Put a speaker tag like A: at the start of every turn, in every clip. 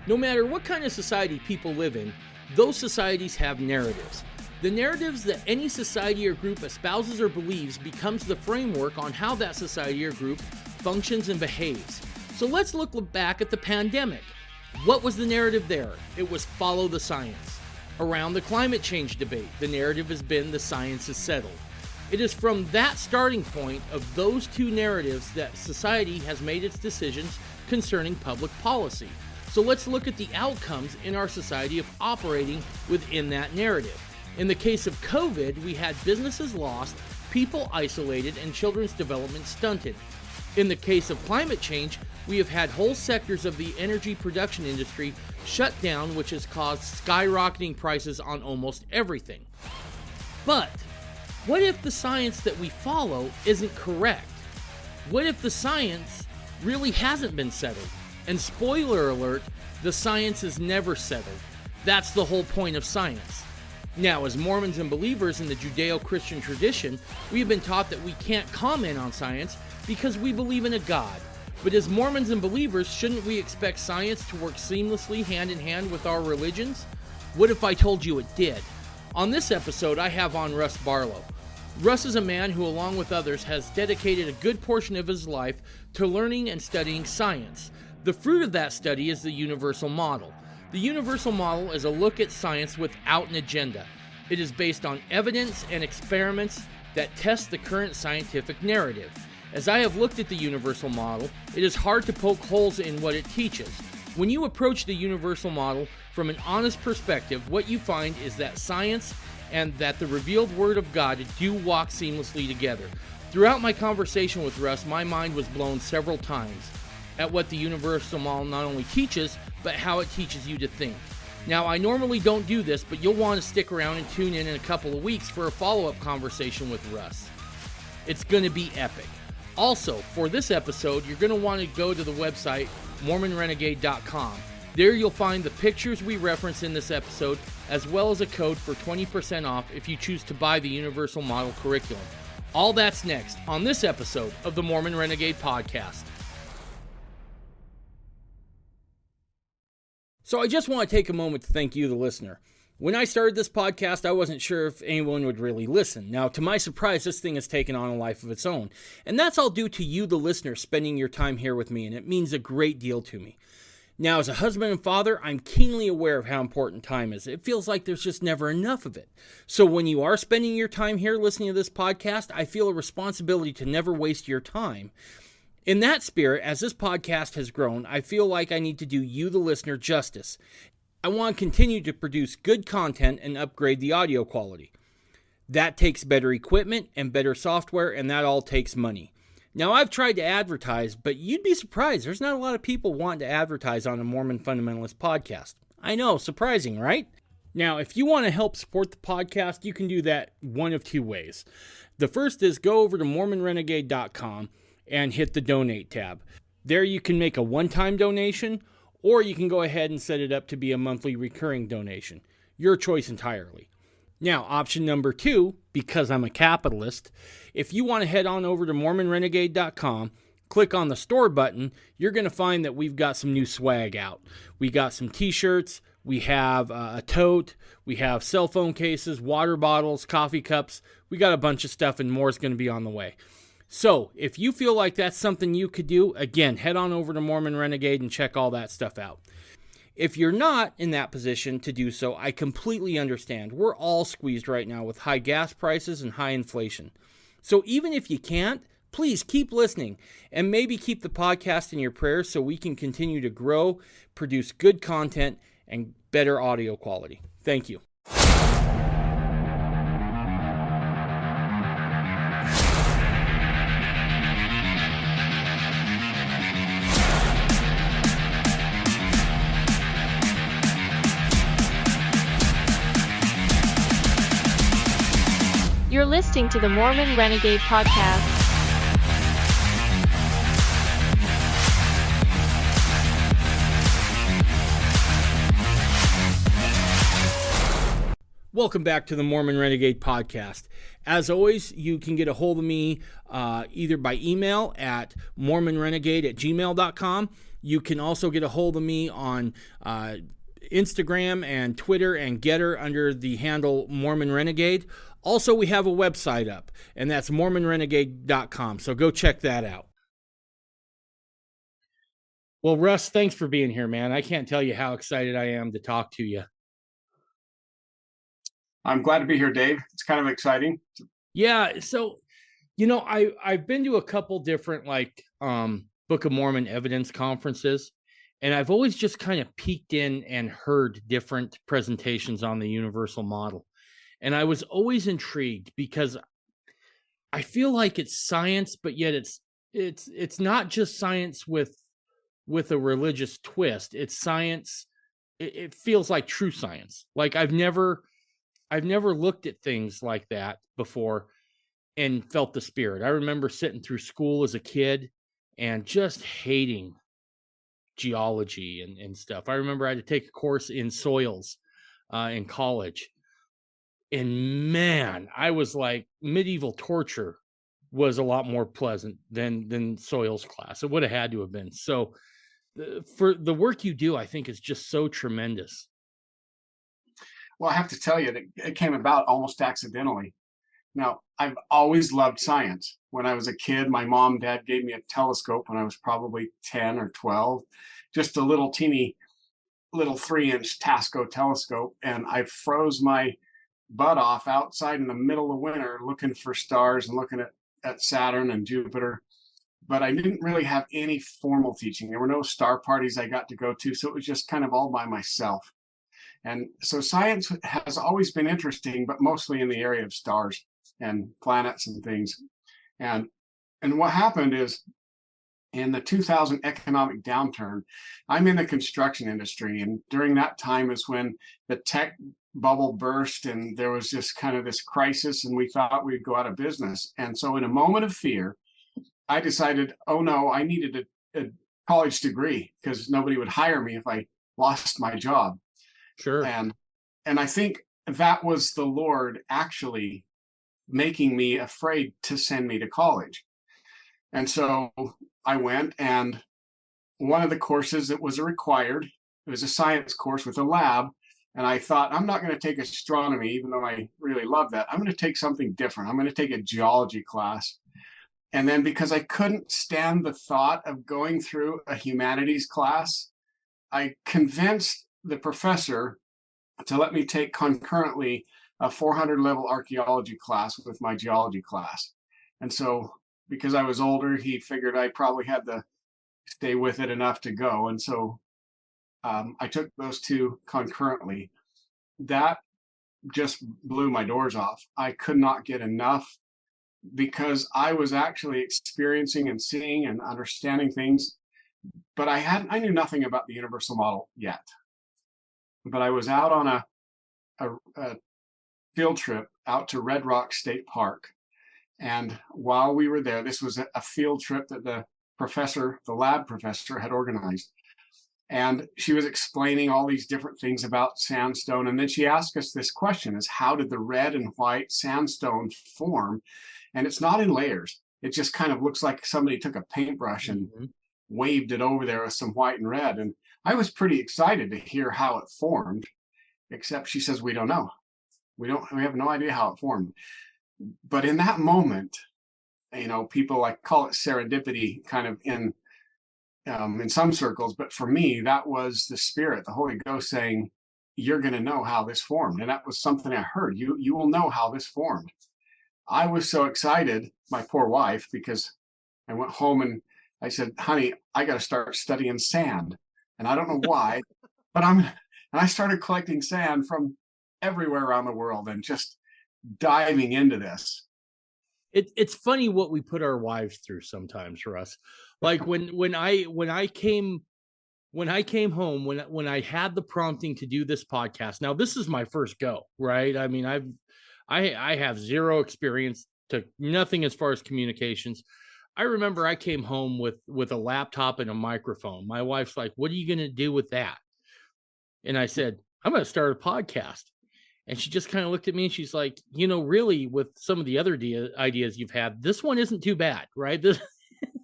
A: No matter what kind of society people live in, those societies have narratives. The narratives that any society or group espouses or believes becomes the framework on how that society or group functions and behaves. So let's look back at the pandemic. What was the narrative there? It was follow the science. Around the climate change debate, the narrative has been the science is settled. It is from that starting point of those two narratives that society has made its decisions concerning public policy. So let's look at the outcomes in our society of operating within that narrative. In the case of COVID, we had businesses lost, people isolated, and children's development stunted. In the case of climate change, we have had whole sectors of the energy production industry shut down, which has caused skyrocketing prices on almost everything. But what if the science that we follow isn't correct? What if the science really hasn't been settled? And spoiler alert, the science is never settled. That's the whole point of science. Now, as Mormons and believers in the Judeo-Christian tradition, we have been taught that we can't comment on science because we believe in a God. But as Mormons and believers, shouldn't we expect science to work seamlessly hand in hand with our religions? What if I told you it did? On this episode, I have on Russ Barlow. Russ is a man who, along with others, has dedicated a good portion of his life to learning and studying science. The fruit of that study is the universal model. The universal model is a look at science without an agenda. It is based on evidence and experiments that test the current scientific narrative. As I have looked at the universal model, it is hard to poke holes in what it teaches. When you approach the universal model from an honest perspective, what you find is that science and that the revealed Word of God do walk seamlessly together. Throughout my conversation with Russ, my mind was blown several times at what the universal model not only teaches, but how it teaches you to think. Now, I normally don't do this, but you'll want to stick around and tune in a couple of weeks for a follow-up conversation with Russ. It's going to be epic. Also, for this episode, you're going to want to go to the website, MormonRenegade.com. There you'll find the pictures we reference in this episode, as well as a code for 20% off if you choose to buy the Universal Model curriculum. All that's next on this episode of the Mormon Renegade Podcast. So I just want to take a moment to thank you, the listener. When I started this podcast, I wasn't sure if anyone would really listen. Now, to my surprise, this thing has taken on a life of its own. And that's all due to you, the listener, spending your time here with me, and it means a great deal to me. Now, as a husband and father, I'm keenly aware of how important time is. It feels like there's just never enough of it. So when you are spending your time here listening to this podcast, I feel a responsibility to never waste your time. In that spirit, as this podcast has grown, I feel like I need to do you, the listener, justice. I want to continue to produce good content and upgrade the audio quality. That takes better equipment and better software, and that all takes money. Now, I've tried to advertise, but you'd be surprised. There's not a lot of people wanting to advertise on a Mormon Fundamentalist podcast. I know, surprising, right? Now, if you want to help support the podcast, you can do that one of two ways. The first is go over to MormonRenegade.com and hit the donate tab. There you can make a one-time donation, or you can go ahead and set it up to be a monthly recurring donation. Your choice entirely. Now, option number two, because I'm a capitalist, if you want to head on over to MormonRenegade.com, click on the store button, you're going to find that we've got some new swag out. We got some t-shirts, we have a tote, we have cell phone cases, water bottles, coffee cups. We got a bunch of stuff, and more is going to be on the way. So, if you feel like that's something you could do, again, head on over to Mormon Renegade and check all that stuff out. If you're not in that position to do so, I completely understand. We're all squeezed right now with high gas prices and high inflation. So even if you can't, please keep listening and maybe keep the podcast in your prayers so we can continue to grow, produce good content, and better audio quality. Thank you.
B: You're listening to the Mormon Renegade Podcast.
A: Welcome back to the Mormon Renegade Podcast. As always, you can get a hold of me either by email at mormonrenegade@gmail.com You can also get a hold of me on Instagram and Twitter and Getter under the handle Mormon Renegade. Also, we have a website up, and that's mormonrenegade.com. So go check that out. Well, Russ, thanks for being here, man. I can't tell you how excited I am to talk to you.
C: I'm glad to be here, Dave. It's kind of exciting.
A: Yeah. So, I've been to a couple different Book of Mormon evidence conferences, and I've always just kind of peeked in and heard different presentations on the universal model. And I was always intrigued because I feel like it's science, but yet it's not just science with a religious twist. It's science. It feels like true science. Like I've never looked at things like that before and felt the spirit. I remember sitting through school as a kid and just hating geology and stuff. I remember I had to take a course in soils in college. And man, I was like, medieval torture was a lot more pleasant than soils class. It would have had to have been. So for the work you do, I think is just so tremendous.
C: Well, I have to tell you that it came about almost accidentally. Now, I've always loved science. When I was a kid, my mom and dad gave me a telescope when I was probably 10 or 12, just a little teeny little 3-inch Tasco telescope. And I froze my butt off outside in the middle of winter looking for stars and looking at Saturn and Jupiter. But I didn't really have any formal teaching. There were no star parties I got to go to. So it was just kind of all by myself. And so science has always been interesting, but mostly in the area of stars and planets and things. And what happened is in the 2000 economic downturn, I'm in the construction industry. And during that time is when the tech bubble burst and there was just kind of this crisis and we thought we'd go out of business. And so in a moment of fear, I decided, oh no, I needed a college degree because nobody would hire me if I lost my job.
A: Sure.
C: And I think that was the Lord actually making me afraid to send me to college. And so I went, and one of the courses that was required, it was a science course with a lab. And I thought, I'm not going to take astronomy, even though I really love that. I'm going to take something different. I'm going to take a geology class. And then because I couldn't stand the thought of going through a humanities class, I convinced the professor to let me take concurrently a 400 level archaeology class with my geology class. And so because I was older, he figured I probably had to stay with it enough to go. And so I took those two concurrently. That just blew my doors off. I could not get enough because I was actually experiencing and seeing and understanding things, but I knew nothing about the universal model yet. But I was out on a field trip out to Red Rock State Park. And while we were there, this was a field trip that the lab professor had organized. And she was explaining all these different things about sandstone. And then she asked us this question is, how did the red and white sandstone form? And it's not in layers. It just kind of looks like somebody took a paintbrush and waved it over there with some white and red. And I was pretty excited to hear how it formed, except she says, we don't know. We have no idea how it formed. But in that moment, people call it serendipity kind of in some circles. But for me, that was the Spirit, the Holy Ghost saying, you're going to know how this formed. And that was something I heard. You will know how this formed. I was so excited, my poor wife, because I went home and I said, honey, I got to start studying sand. And I don't know why, but I started collecting sand from everywhere around the world and just diving into this.
A: It's funny what we put our wives through sometimes, Russ. Like when I came home, when I had the prompting to do this podcast. Now this is my first go, right? I mean, I have zero experience, to nothing as far as communications. I remember I came home with a laptop and a microphone. My wife's like, what are you going to do with that? And I said, I'm going to start a podcast. And she just kind of looked at me and she's like, really, with some of the other ideas you've had, this one isn't too bad, right? This,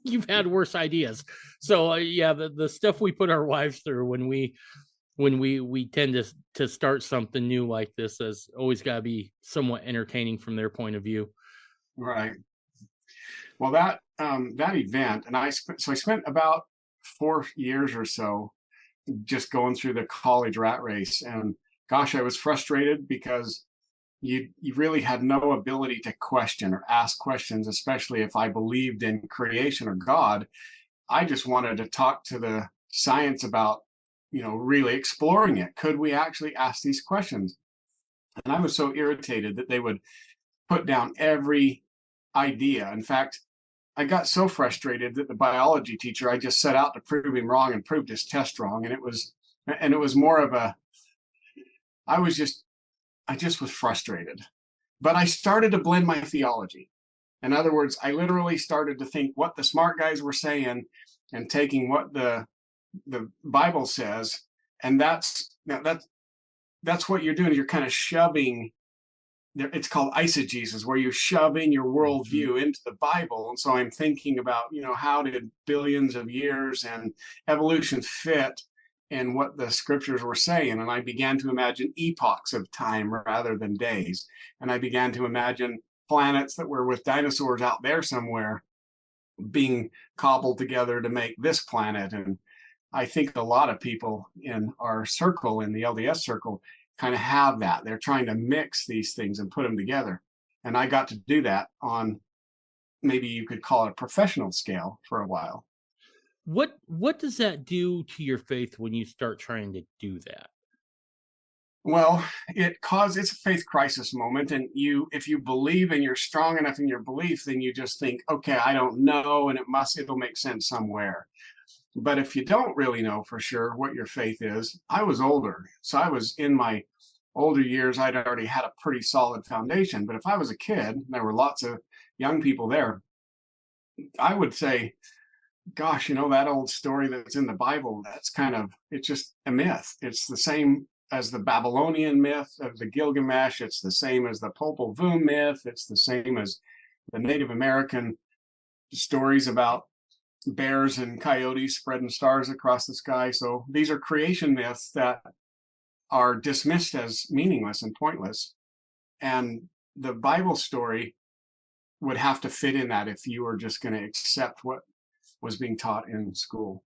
A: you've had worse ideas. So yeah, the stuff we put our wives through when we tend to start something new like this has always got to be somewhat entertaining from their point of view.
C: Right. Well, that event, and I spent about 4 years or so just going through the college rat race, and gosh, I was frustrated because you really had no ability to question or ask questions, especially if I believed in creation or God. I just wanted to talk to the science about, really exploring it. Could we actually ask these questions? And I was so irritated that they would put down every idea. In fact, I got so frustrated that the biology teacher, I just set out to prove him wrong and proved his test wrong. And it was more of a, I was just, I just was frustrated. But I started to blend my theology. In other words, I literally started to think what the smart guys were saying and taking what the Bible says, and that's what you're doing. You're kind of shoving. It's called eisegesis, where you shove in your worldview into the Bible. And so I'm thinking about, how did billions of years and evolution fit in what the scriptures were saying? And I began to imagine epochs of time rather than days. And I began to imagine planets that were with dinosaurs out there somewhere being cobbled together to make this planet. And I think a lot of people in our circle, in the LDS circle, kind of have that. They're trying to mix these things and put them together. And I got to do that on, maybe you could call it a professional scale, for a while.
A: What does that do to your faith when you start trying to do that?
C: Well, it's a faith crisis moment. And if you believe and you're strong enough in your belief, then you just think, okay, I don't know, and it'll make sense somewhere. But if you don't really know for sure what your faith is, I was older. So I was in my older years, I'd already had a pretty solid foundation. But if I was a kid, there were lots of young people there, I would say, gosh, that old story that's in the Bible, it's just a myth. It's the same as the Babylonian myth of the Gilgamesh. It's the same as the Popol Vuh myth. It's the same as the Native American stories about bears and coyotes spreading stars across the sky. So these are creation myths that are dismissed as meaningless and pointless. And the Bible story would have to fit in that if you were just going to accept what was being taught in school.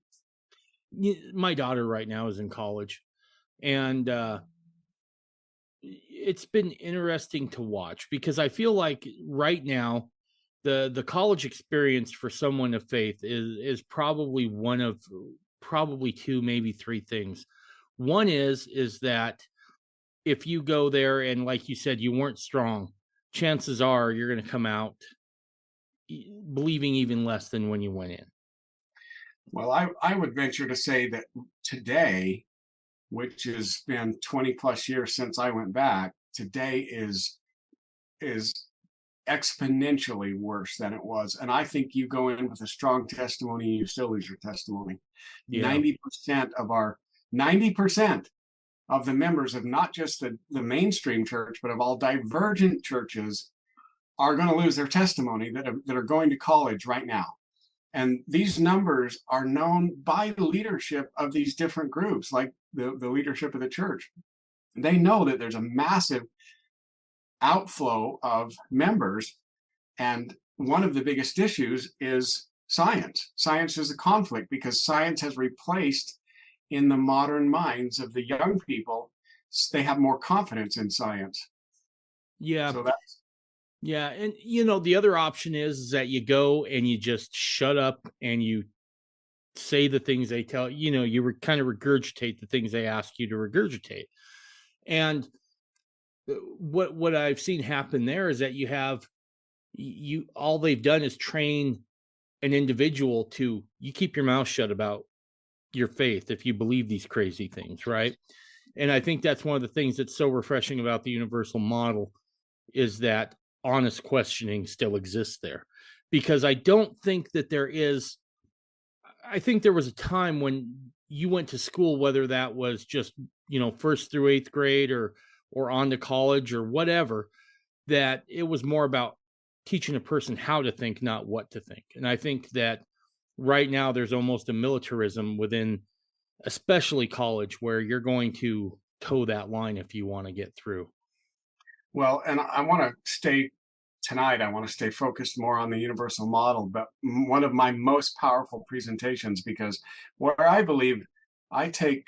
A: My daughter right now is in college, and it's been interesting to watch because I feel like right now the college experience for someone of faith is probably one of probably two, maybe three things. One is that if you go there and, like you said, you weren't strong, chances are you're going to come out believing even less than when you went in.
C: Well, I would venture to say that today, which has been 20 plus years since I went back, today is exponentially worse than it was. And I think you go in with a strong testimony, you still lose your testimony. Yeah. 90% of the members of not just the mainstream church, but of all divergent churches are going to lose their testimony that are going to college right now. And these numbers are known by the leadership of these different groups, like the leadership of the church. They know that there's a massive outflow of members. And one of the biggest issues is science. Science is a conflict because science has replaced, in the modern minds of the young people, they have more confidence in science.
A: Yeah.
C: So that's,
A: yeah. And, the other option is that you go and you just shut up and you say the things they tell you, you kind of regurgitate the things they ask you to regurgitate. And what I've seen happen there is that all they've done is train an individual to, you keep your mouth shut about your faith if you believe these crazy things, right? And I think that's one of the things that's so refreshing about the universal model is that honest questioning still exists there. Because I don't think that I think there was a time when you went to school, whether that was just, first through eighth grade or on to college or whatever, that it was more about teaching a person how to think, not what to think. And I think that right now there's almost a militarism within, especially college, where you're going to toe that line if you want to get through.
C: Well, and I want to stay tonight, I want to stay focused more on the universal model, but one of my most powerful presentations, because where I believe I take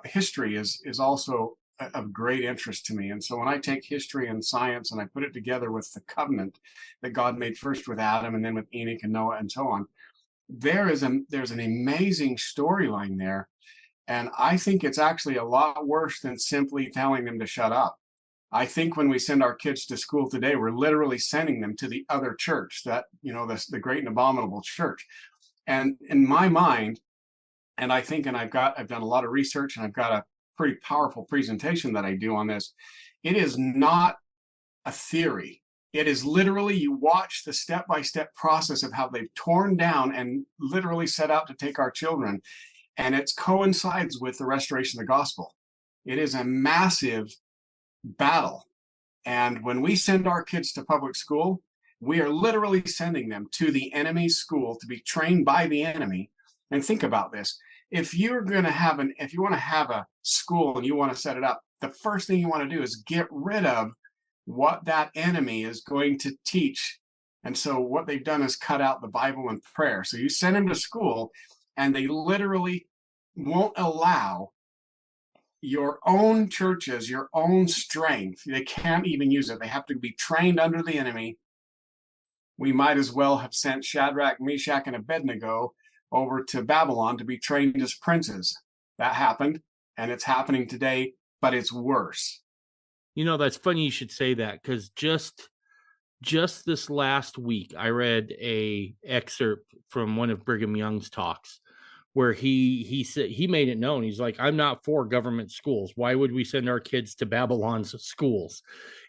C: history is also of great interest to me. And so when I take history and science and I put it together with the covenant that God made first with Adam and then with Enoch and Noah and so on, there's an amazing storyline there. And I think it's actually a lot worse than simply telling them to shut up. I think when we send our kids to school today, we're literally sending them to the other church, that, the great and abominable church. And in my mind, and I think, and I've done a lot of research and I've got a pretty powerful presentation that I do on this. It is not a theory. It is literally, you watch the step-by-step process of how they've torn down and literally set out to take our children. And it coincides with the restoration of the gospel. It is a massive battle. And when we send our kids to public school, we are literally sending them to the enemy's school to be trained by the enemy. And think about this. If you want to have a school and you want to set it up, the first thing you want to do is get rid of what that enemy is going to teach. And so what they've done is cut out the Bible and prayer. So you send them to school and they literally won't allow your own churches, your own strength. They can't even use it. They have to be trained under the enemy. We might as well have sent Shadrach, Meshach, and Abednego over to Babylon to be trained as princes. That happened, and it's happening today, but it's worse.
A: That's funny you should say that, because just this last week, I read a excerpt from one of Brigham Young's talks, where he said, he made it known. He's like, I'm not for government schools. Why would we send our kids to Babylon's schools?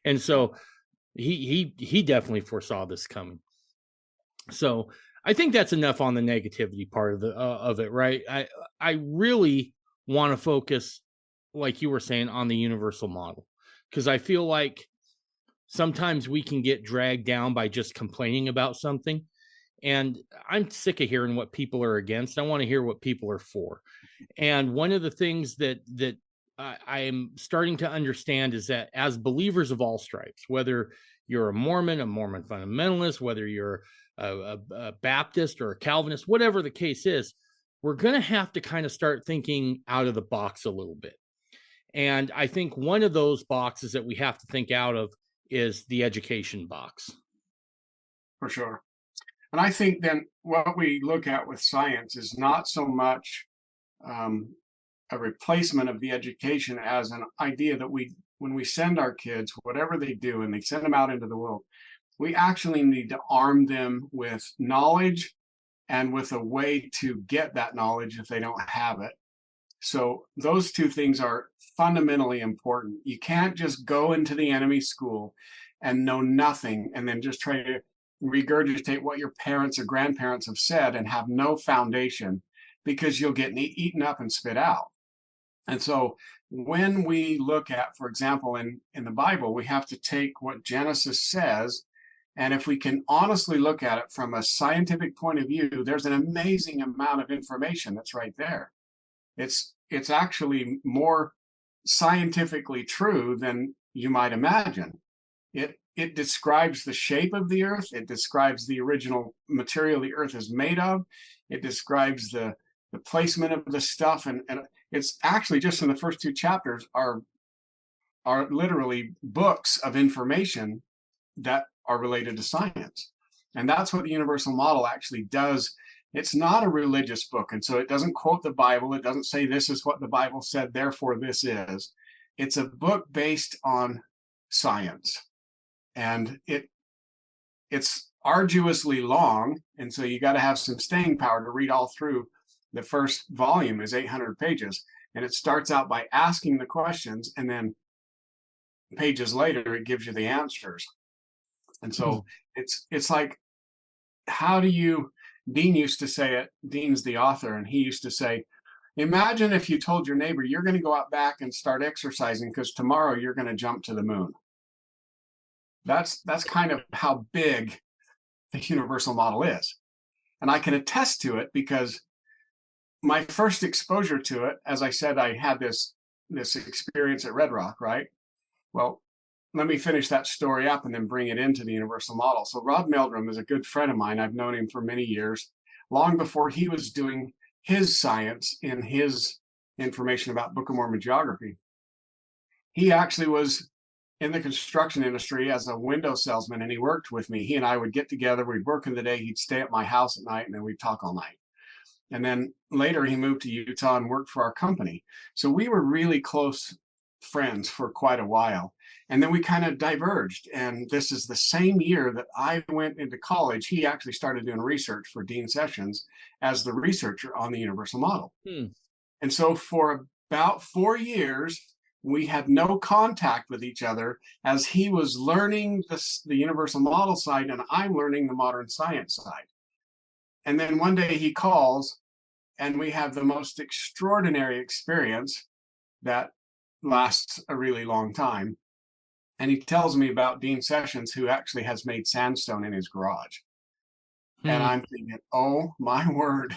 A: And so he definitely foresaw this coming. So I think that's enough on the negativity part of it, right? I really want to focus, like you were saying, on the universal model, because I feel like sometimes we can get dragged down by just complaining about something. And I'm sick of hearing what people are against. I want to hear what people are for. And one of the things that I am starting to understand is that as believers of all stripes, whether you're a Mormon fundamentalist, whether you're a Baptist or a Calvinist, whatever the case is, we're going to have to kind of start thinking out of the box a little bit. And I think one of those boxes that we have to think out of is the education box.
C: For sure. And I think then what we look at with science is not so much a replacement of the education as an idea that when we send our kids, whatever they do, and they send them out into the world, we actually need to arm them with knowledge and with a way to get that knowledge if they don't have it. So those two things are fundamentally important. You can't just go into the enemy school and know nothing and then just try to regurgitate what your parents or grandparents have said and have no foundation, because you'll get eaten up and spit out. And so when we look at, for example, in the Bible, we have to take what Genesis says, and if we can honestly look at it from a scientific point of view, there's an amazing amount of information that's right there. It's actually more scientifically true than you might imagine. It describes the shape of the earth. It describes the original material the earth is made of. It describes the placement of the stuff. And it's actually, just in the first two chapters, are literally books of information that are related to science. And that's what the universal model actually does. It's not a religious book. And so it doesn't quote the Bible. It doesn't say this is what the Bible said, therefore this is. It's a book based on science. And it's arduously long. And so you got to have some staying power to read all through. The first volume is 800 pages. And it starts out by asking the questions, and then pages later, it gives you the answers. And so it's like, how do you, Dean used to say it, Dean's the author, and he used to say, imagine if you told your neighbor, you're going to go out back and start exercising because tomorrow you're going to jump to the moon. That's kind of how big the universal model is. And I can attest to it because my first exposure to it, as I said, I had this experience at Red Rock, right? Well, let me finish that story up and then bring it into the universal model. So Rod Meldrum is a good friend of mine. I've known him for many years, long before he was doing his science in his information about Book of Mormon geography. He actually was in the construction industry as a window salesman, and he worked with me. He and I would get together, we'd work in the day, he'd stay at my house at night, and then we'd talk all night. And then later he moved to Utah and worked for our company. So we were really close friends for quite a while. And then we kind of diverged. And this is the same year that I went into college. He actually started doing research for Dean Sessions as the researcher on the universal model. And so for about 4 years, we had no contact with each other as he was learning the universal model side and I'm learning the modern science side. And then one day he calls and we have the most extraordinary experience that lasts a really long time. And he tells me about Dean Sessions, who actually has made sandstone in his garage. And I'm thinking, oh my word.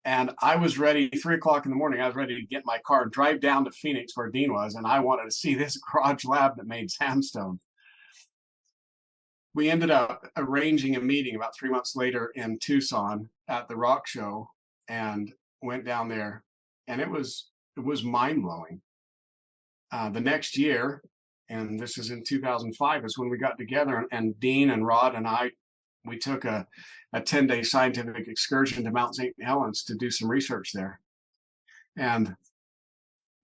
C: And I was ready, 3:00 in the morning, I was ready to get my car, drive down to Phoenix where Dean was, and I wanted to see this garage lab that made sandstone. We ended up arranging a meeting about 3 months later in Tucson at the rock show and went down there, and it was mind-blowing. The next year, and this is in 2005, is when we got together, and Dean and Rod and I, we took a 10-day scientific excursion to Mount St. Helens to do some research there. And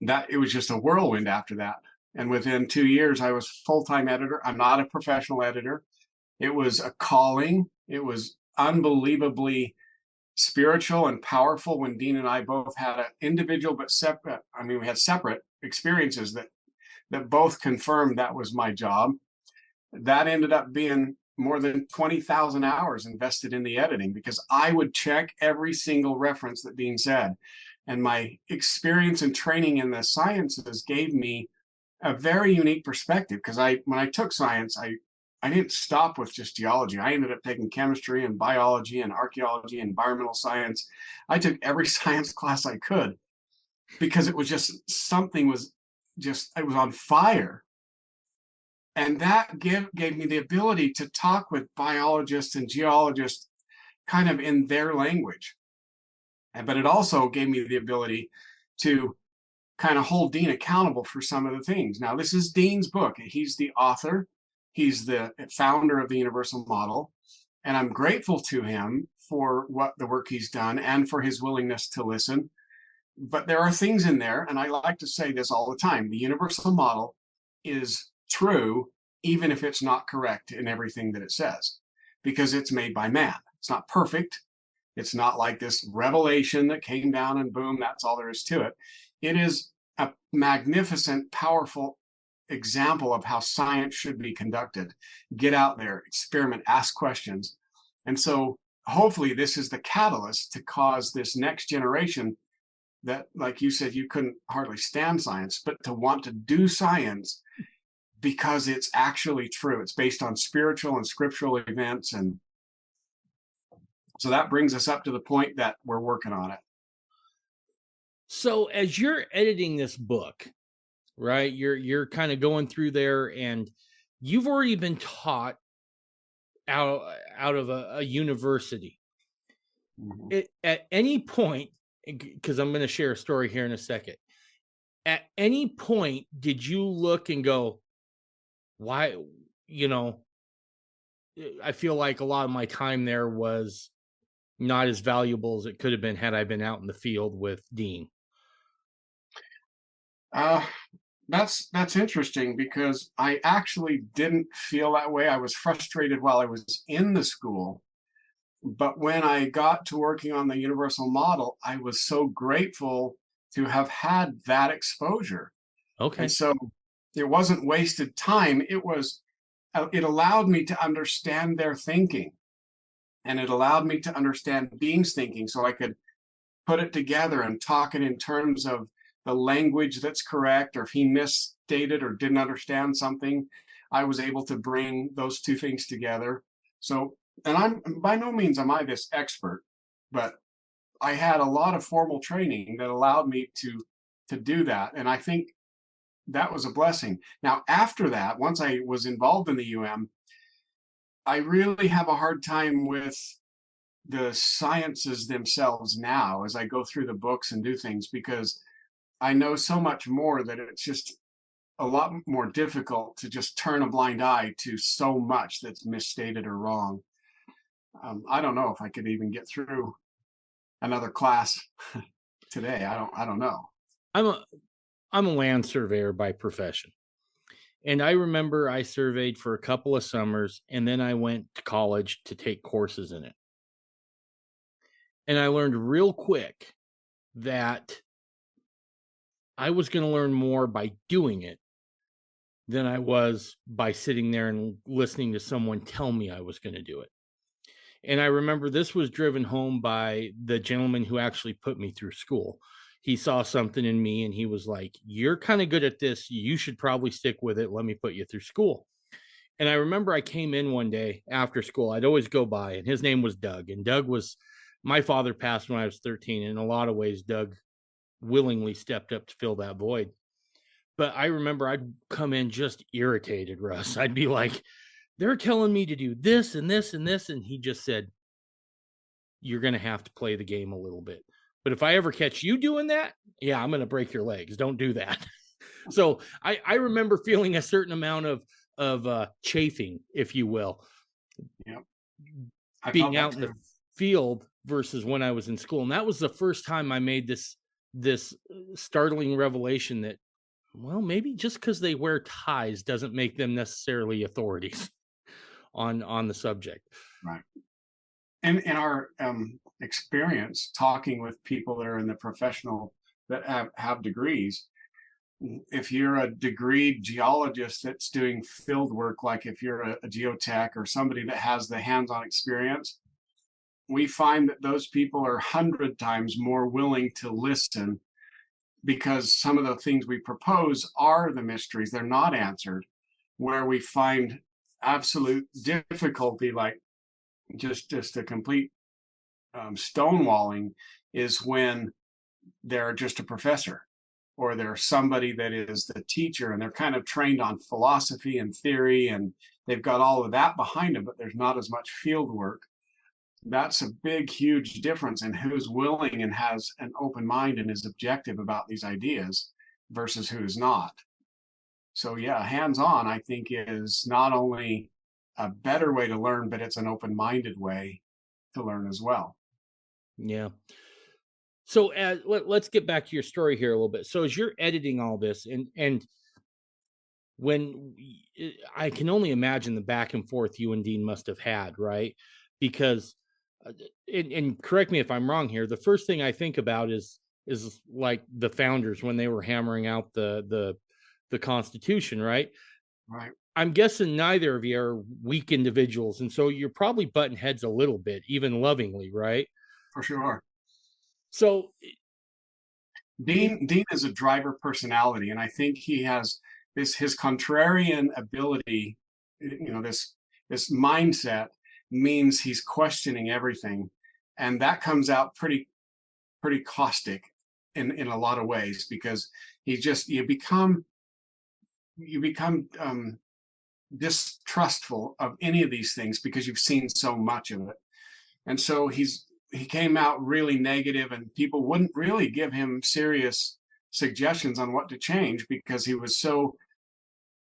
C: that it was just a whirlwind after that. And within 2 years, I was full-time editor. I'm not a professional editor. It was a calling. It was unbelievably spiritual and powerful when Dean and I both had an individual but separate, we had separate experiences that both confirmed that was my job. That ended up being more than 20,000 hours invested in the editing because I would check every single reference that Dean said. And my experience and training in the sciences gave me a very unique perspective because when I took science, I didn't stop with just geology. I ended up taking chemistry and biology and archaeology and environmental science. I took every science class I could because it was just something was just, it was on fire. And that gave me the ability to talk with biologists and geologists kind of in their language. But it also gave me the ability to kind of hold Dean accountable for some of the things. Now, this is Dean's book. He's the author. He's the founder of the Universal Model. And I'm grateful to him for the work he's done and for his willingness to listen. But there are things in there, and I like to say this all the time, the Universal Model is true, even if it's not correct in everything that it says, because it's made by man. It's not perfect. It's not like this revelation that came down and boom, that's all there is to it. It is a magnificent, powerful example of how science should be conducted. Get out there, experiment, ask questions. And so hopefully this is the catalyst to cause this next generation that, like you said, you couldn't hardly stand science, but to want to do science because it's actually true. It's based on spiritual and scriptural events. And so that brings us up to the point that we're working on it.
A: So as you're editing this book, right, you're kind of going through there and you've already been taught out of a university. Mm-hmm. At any point, because I'm going to share a story here in a second, at any point did you look and go, why, I feel like a lot of my time there was not as valuable as it could have been had I been out in the field with Dean?
C: That's interesting because I actually didn't feel that way. I was frustrated while I was in the school. But when I got to working on the Universal Model, I was so grateful to have had that exposure.
A: Okay.
C: And so it wasn't wasted time. It allowed me to understand their thinking. And it allowed me to understand Dean's thinking so I could put it together and talk it in terms of the language that's correct, or if he misstated or didn't understand something, I was able to bring those two things together. So and I'm by no means am I this expert, but I had a lot of formal training that allowed me to do that. And I think that was a blessing. Now, after that, once I was involved in the UM, I really have a hard time with the sciences themselves now as I go through the books and do things, because I know so much more that it's just a lot more difficult to just turn a blind eye to so much that's misstated or wrong. I don't know if I could even get through another class today. I don't know.
A: I'm a I'm a land surveyor by profession. And I remember I surveyed for a couple of summers, and then I went to college to take courses in it. And I learned real quick that I was going to learn more by doing it than I was by sitting there and listening to someone tell me I was going to do it. And I remember this was driven home by the gentleman who actually put me through school. He saw something in me and he was like, "You're kind of good at this. You should probably stick with it. Let me put you through school." And I remember I came in one day after school. I'd always go by, and his name was Doug. And Doug was, my father passed when I was 13. And in a lot of ways, Doug willingly stepped up to fill that void. But I remember I'd come in just irritated, Russ. I'd be like, "They're telling me to do this and this and this." And he just said, "You're going to have to play the game a little bit. But if I ever catch you doing that, yeah, I'm going to break your legs. Don't do that." So I remember feeling a certain amount of chafing, if you will,
C: Yeah, I felt
A: being
C: that
A: out in
C: too.
A: the field versus when I was in school. And that was the first time I made this startling revelation that, well, maybe just because they wear ties doesn't make them necessarily authorities on the subject.
C: Right. And in our experience talking with people that are in the professional that have degrees, if you're a degreed geologist that's doing field work, like if you're a geotech or somebody that has the hands-on experience, we find that those people are 100 times more willing to listen, because some of the things we propose are the mysteries. They're not answered. Where we find absolute difficulty, like just a complete stonewalling, is when they're just a professor, or they're somebody that is the teacher and they're kind of trained on philosophy and theory and they've got all of that behind them, but there's not as much field work. That's a big, huge difference in who's willing and has an open mind and is objective about these ideas versus who's not. So yeah, hands-on, I think, is not only a better way to learn, but it's an open-minded way to learn as well.
A: Yeah. So let's get back to your story here a little bit. So as you're editing all this, and when I can only imagine the back and forth you and Dean must have had, right? Because, and correct me if I'm wrong here, the first thing I think about is like the founders when they were hammering out the Constitution, right?
C: Right.
A: I'm guessing neither of you are weak individuals, and so you're probably butting heads a little bit, even lovingly, right?
C: For sure.
A: So
C: Dean is a driver personality, and I think he has his contrarian ability. This mindset means he's questioning everything, and that comes out pretty caustic in a lot of ways, because you become distrustful of any of these things because you've seen so much of it. And so he came out really negative, and people wouldn't really give him serious suggestions on what to change because he was so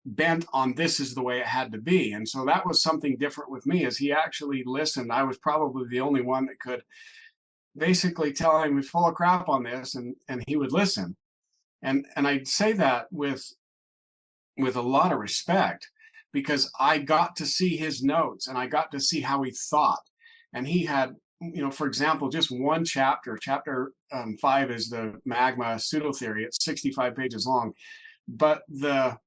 C: bent on this is the way it had to be. And so that was something different with me, as he actually listened. I was probably the only one that could basically tell him he's full of crap on this, and he would listen. And I'd say that with a lot of respect, because I got to see his notes and I got to see how he thought. And he had, for example, just one chapter 5 is the magma pseudo theory. It's 65 pages long, but the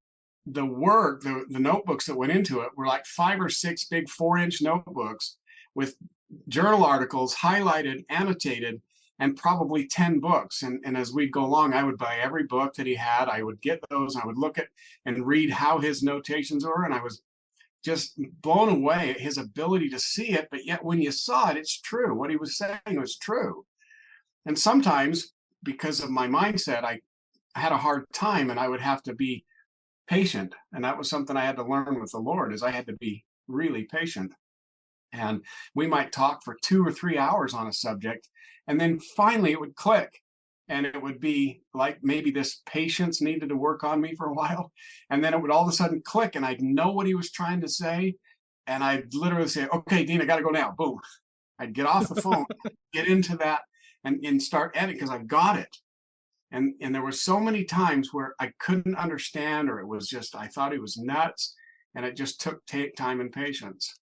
C: work, the notebooks that went into it were like 5 or 6 big 4-inch notebooks with journal articles highlighted, annotated, and probably 10 books. And as we'd go along, I would buy every book that he had. I would get those, and I would look at and read how his notations were. And I was just blown away at his ability to see it. But yet when you saw it, it's true. What he was saying was true. And sometimes, because of my mindset, I had a hard time, and I would have to be patient. And that was something I had to learn with the Lord, is I had to be really patient. And we might talk for 2 or 3 hours on a subject, and then finally it would click. And it would be like maybe this patience needed to work on me for a while. And then it would all of a sudden click, and I'd know what he was trying to say. And I'd literally say, okay, Dean, I got to go now. Boom. I'd get off the phone, get into that, and start editing because I got it. And there were so many times where I couldn't understand, or it was just, I thought he was nuts. And it just took time and patience.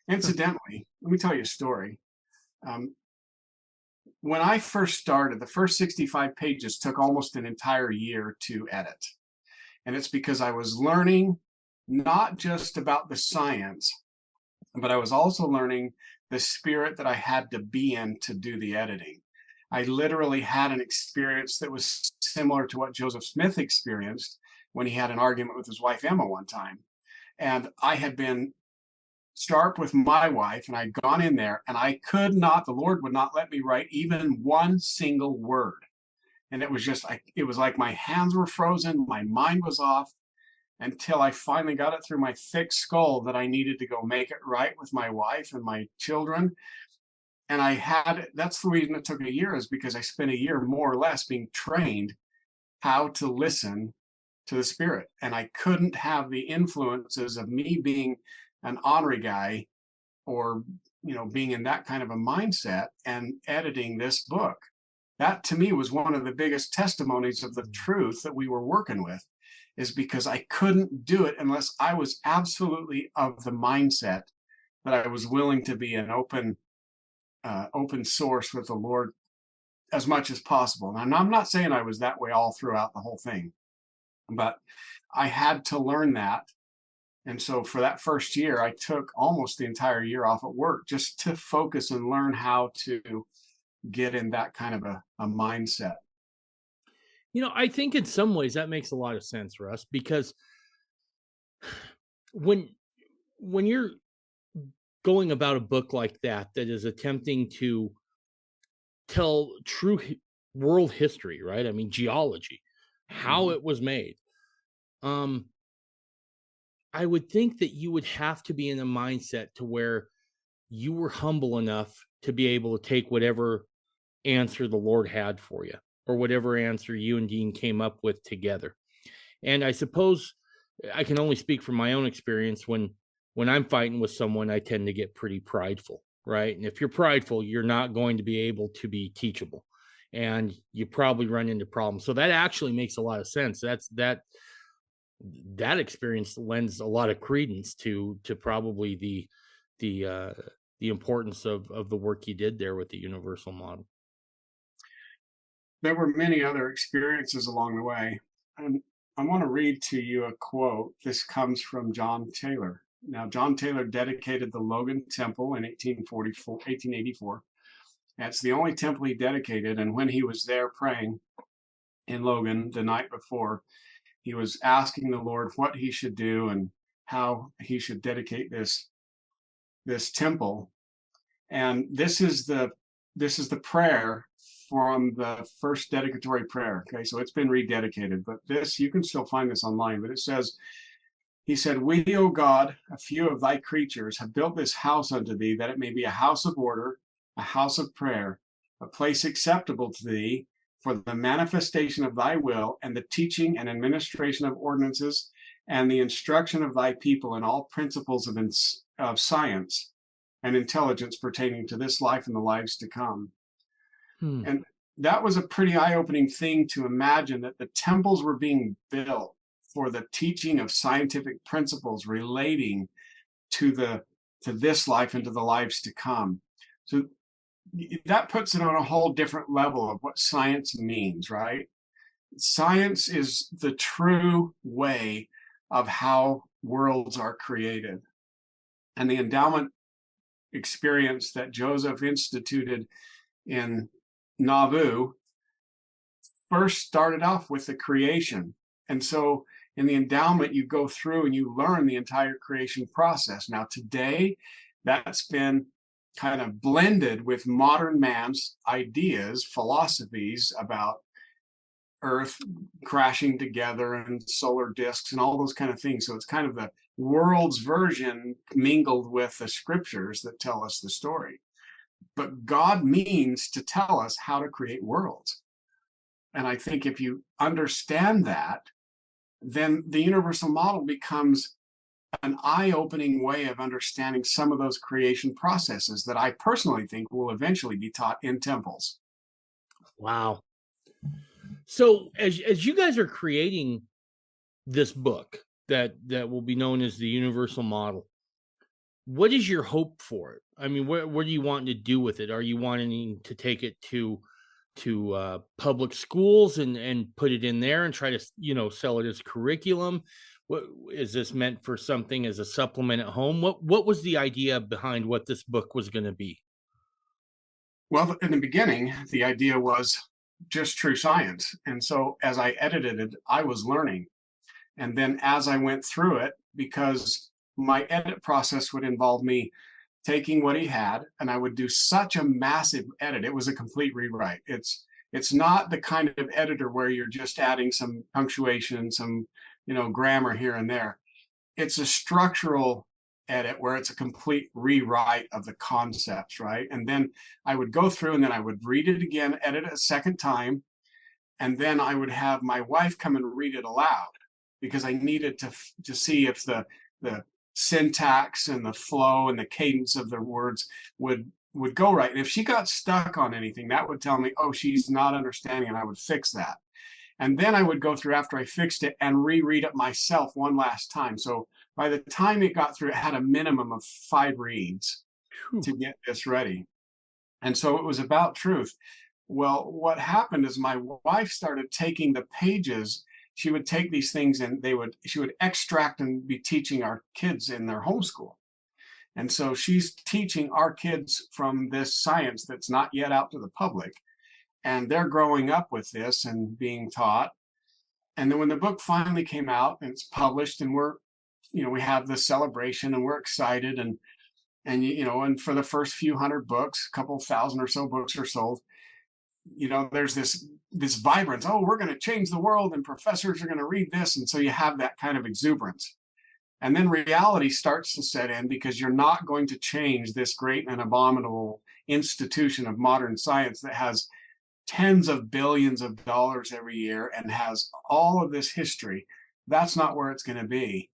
C: Incidentally, let me tell you a story. When I first started, the first 65 pages took almost an entire year to edit. And it's because I was learning not just about the science, but I was also learning the spirit that I had to be in to do the editing. I literally had an experience that was similar to what Joseph Smith experienced when he had an argument with his wife, Emma, one time. And I had been sharp with my wife, and I'd gone in there, and I could not, the Lord would not let me write even one single word. And it was just, it was like my hands were frozen, my mind was off, until I finally got it through my thick skull that I needed to go make it right with my wife and my children. And that's the reason it took a year, is because I spent a year more or less being trained how to listen to the Spirit. And I couldn't have the influences of me being an ornery guy, or being in that kind of a mindset and editing this book. That to me was one of the biggest testimonies of the truth that we were working with, is because I couldn't do it unless I was absolutely of the mindset that I was willing to be an open source with the Lord as much as possible. And I'm not saying I was that way all throughout the whole thing, but I had to learn that. And so for that first year, I took almost the entire year off at work just to focus and learn how to get in that kind of a mindset.
A: I think in some ways that makes a lot of sense, Russ, because when you're going about a book like that is attempting to tell true world history, right? I mean, geology, how it was made. I would think that you would have to be in a mindset to where you were humble enough to be able to take whatever answer the Lord had for you, or whatever answer you and Dean came up with together. And I suppose I can only speak from my own experience. When I'm fighting with someone, I tend to get pretty prideful, right? And if you're prideful, you're not going to be able to be teachable, and you probably run into problems. So that actually makes a lot of sense. That experience lends a lot of credence to probably the importance of the work you did there with the universal model.
C: There were many other experiences along the way. And I want to read to you a quote. This comes from John Taylor. Now, John Taylor dedicated the Logan Temple in 1884. That's the only temple he dedicated. And when he was there praying in Logan the night before, he was asking the Lord what he should do and how he should dedicate this temple. And this is the prayer from the first dedicatory prayer. Okay, so it's been rededicated, but you can still find this online. But it says, he said, "We, O God, a few of thy creatures, have built this house unto thee, that it may be a house of order, a house of prayer, a place acceptable to thee, for the manifestation of thy will, and the teaching and administration of ordinances, and the instruction of thy people in all principles of science and intelligence pertaining to this life and the lives to come." And that was a pretty eye-opening thing to imagine, that the temples were being built for the teaching of scientific principles relating to this life and to the lives to come. So that puts it on a whole different level of what science means, right? Science is the true way of how worlds are created. And the endowment experience that Joseph instituted in Nauvoo first started off with the creation. And so in the endowment, you go through and you learn the entire creation process. Now, today, that's been kind of blended with modern man's ideas, philosophies about Earth crashing together and solar disks and all those kind of things. So it's kind of the world's version mingled with the scriptures that tell us the story. But God means to tell us how to create worlds. And I think if you understand that, then the universal model becomes an eye-opening way of understanding some of those creation processes that I personally think will eventually be taught in temples.
A: Wow. So as you guys are creating this book that will be known as the universal model, what is your hope for it? I mean, what are you wanting to do with it? Are you wanting to take it to public schools and put it in there and try to sell it as curriculum? What is this meant for, something as a supplement at home? What was the idea behind what this book was going to be?
C: Well, in the beginning, the idea was just true science. And so as I edited it, I was learning. And then as I went through it, because my edit process would involve me taking what he had, and I would do such a massive edit. It was a complete rewrite. It's not the kind of editor where you're just adding some punctuation, some grammar here and there. It's a structural edit where it's a complete rewrite of the concepts, right? And then I would go through and then I would read it again, edit it a second time, and then I would have my wife come and read it aloud because I needed to see if the syntax and the flow and the cadence of the words would go right. And if she got stuck on anything, that would tell me, oh, she's not understanding, and I would fix that. And then I would go through after I fixed it and reread it myself one last time. So by the time it got through, it had a minimum of 5 reads to get this ready. And so it was about truth. Well, what happened is my wife started taking the pages. She would take these things and she would extract and be teaching our kids in their homeschool. And so she's teaching our kids from this science that's not yet out to the public. And they're growing up with this and being taught. And then when the book finally came out and it's published, and we have this celebration and we're excited, and for the first few hundred books, a couple thousand or so books are sold, there's this vibrance. Oh, we're going to change the world and professors are going to read this. And so you have that kind of exuberance. And then reality starts to set in, because you're not going to change this great and abominable institution of modern science that has tens of billions of dollars every year and has all of this history. That's not where it's going to be.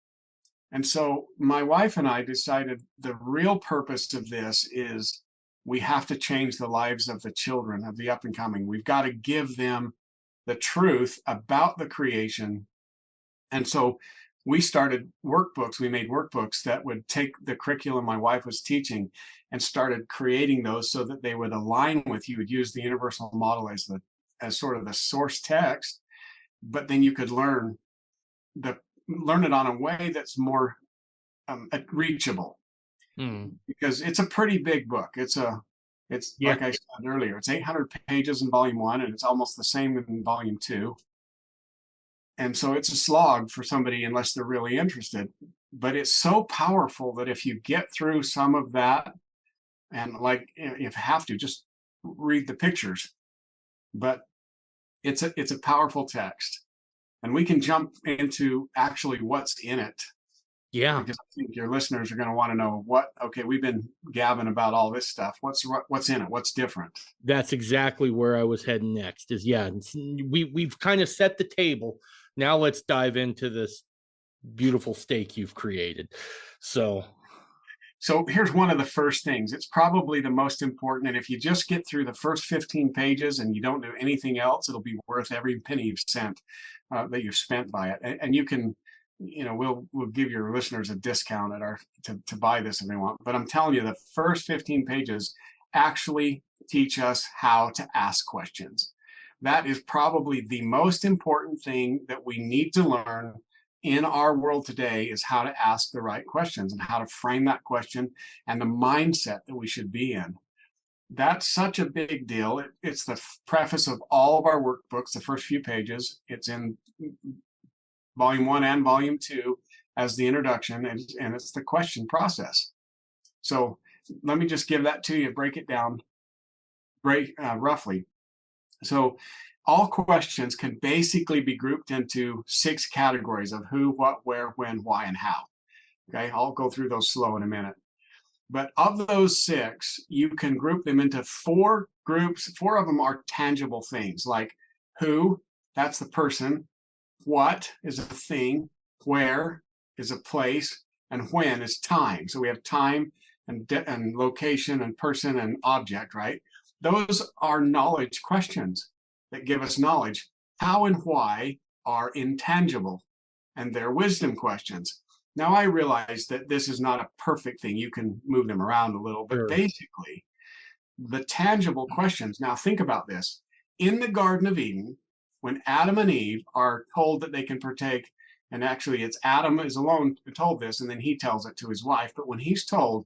C: And so my wife and I decided the real purpose of this is we have to change the lives of the children of the up and coming. We've got to give them the truth about the creation. And so we started workbooks. We made workbooks that would take the curriculum my wife was teaching and started creating those so that they would align with, you would use the universal model as sort of the source text, but then you could learn it on a way that's more reachable. Because it's a pretty big book. It's like I said earlier, it's 800 pages in volume 1, and it's almost the same in volume 2. And so it's a slog for somebody unless they're really interested. But it's so powerful that if you get through some of that, and if you have to, just read the pictures. But it's a powerful text. And we can jump into actually what's in it.
A: Yeah.
C: Because I think your listeners are going to want to know we've been gabbing about all this stuff. What's in it? What's different?
A: That's exactly where I was heading next. We've kind of set the table. Now let's dive into this beautiful steak you've created. So
C: here's one of the first things. It's probably the most important. And if you just get through the first 15 pages and you don't do anything else, it'll be worth every penny you've spent by it. And you can, we'll give your listeners a discount to buy this if they want. But I'm telling you, the first 15 pages actually teach us how to ask questions. That is probably the most important thing that we need to learn in our world today, is how to ask the right questions and how to frame that question and the mindset that we should be in. That's such a big deal. It's the preface of all of our workbooks, the first few pages. It's in volume 1 and volume 2 as the introduction, and it's the question process. So let me just give that to you, break it down roughly. So all questions can basically be grouped into 6 categories of who, what, where, when, why, and how. Okay, I'll go through those slow in a minute. But of those 6, you can group them into 4 groups. 4 of them are tangible things, like who, that's the person, what is a thing, where is a place, and when is time. So we have time and location and person and object, right? Those are knowledge questions that give us knowledge. How and why are intangible, and they're wisdom questions. Now, I realize that this is not a perfect thing. You can move them around a little, but basically, the tangible questions. Now, think about this. In the Garden of Eden, when Adam and Eve are told that they can partake, and actually it's Adam is alone told this, and then he tells it to his wife, but when he's told,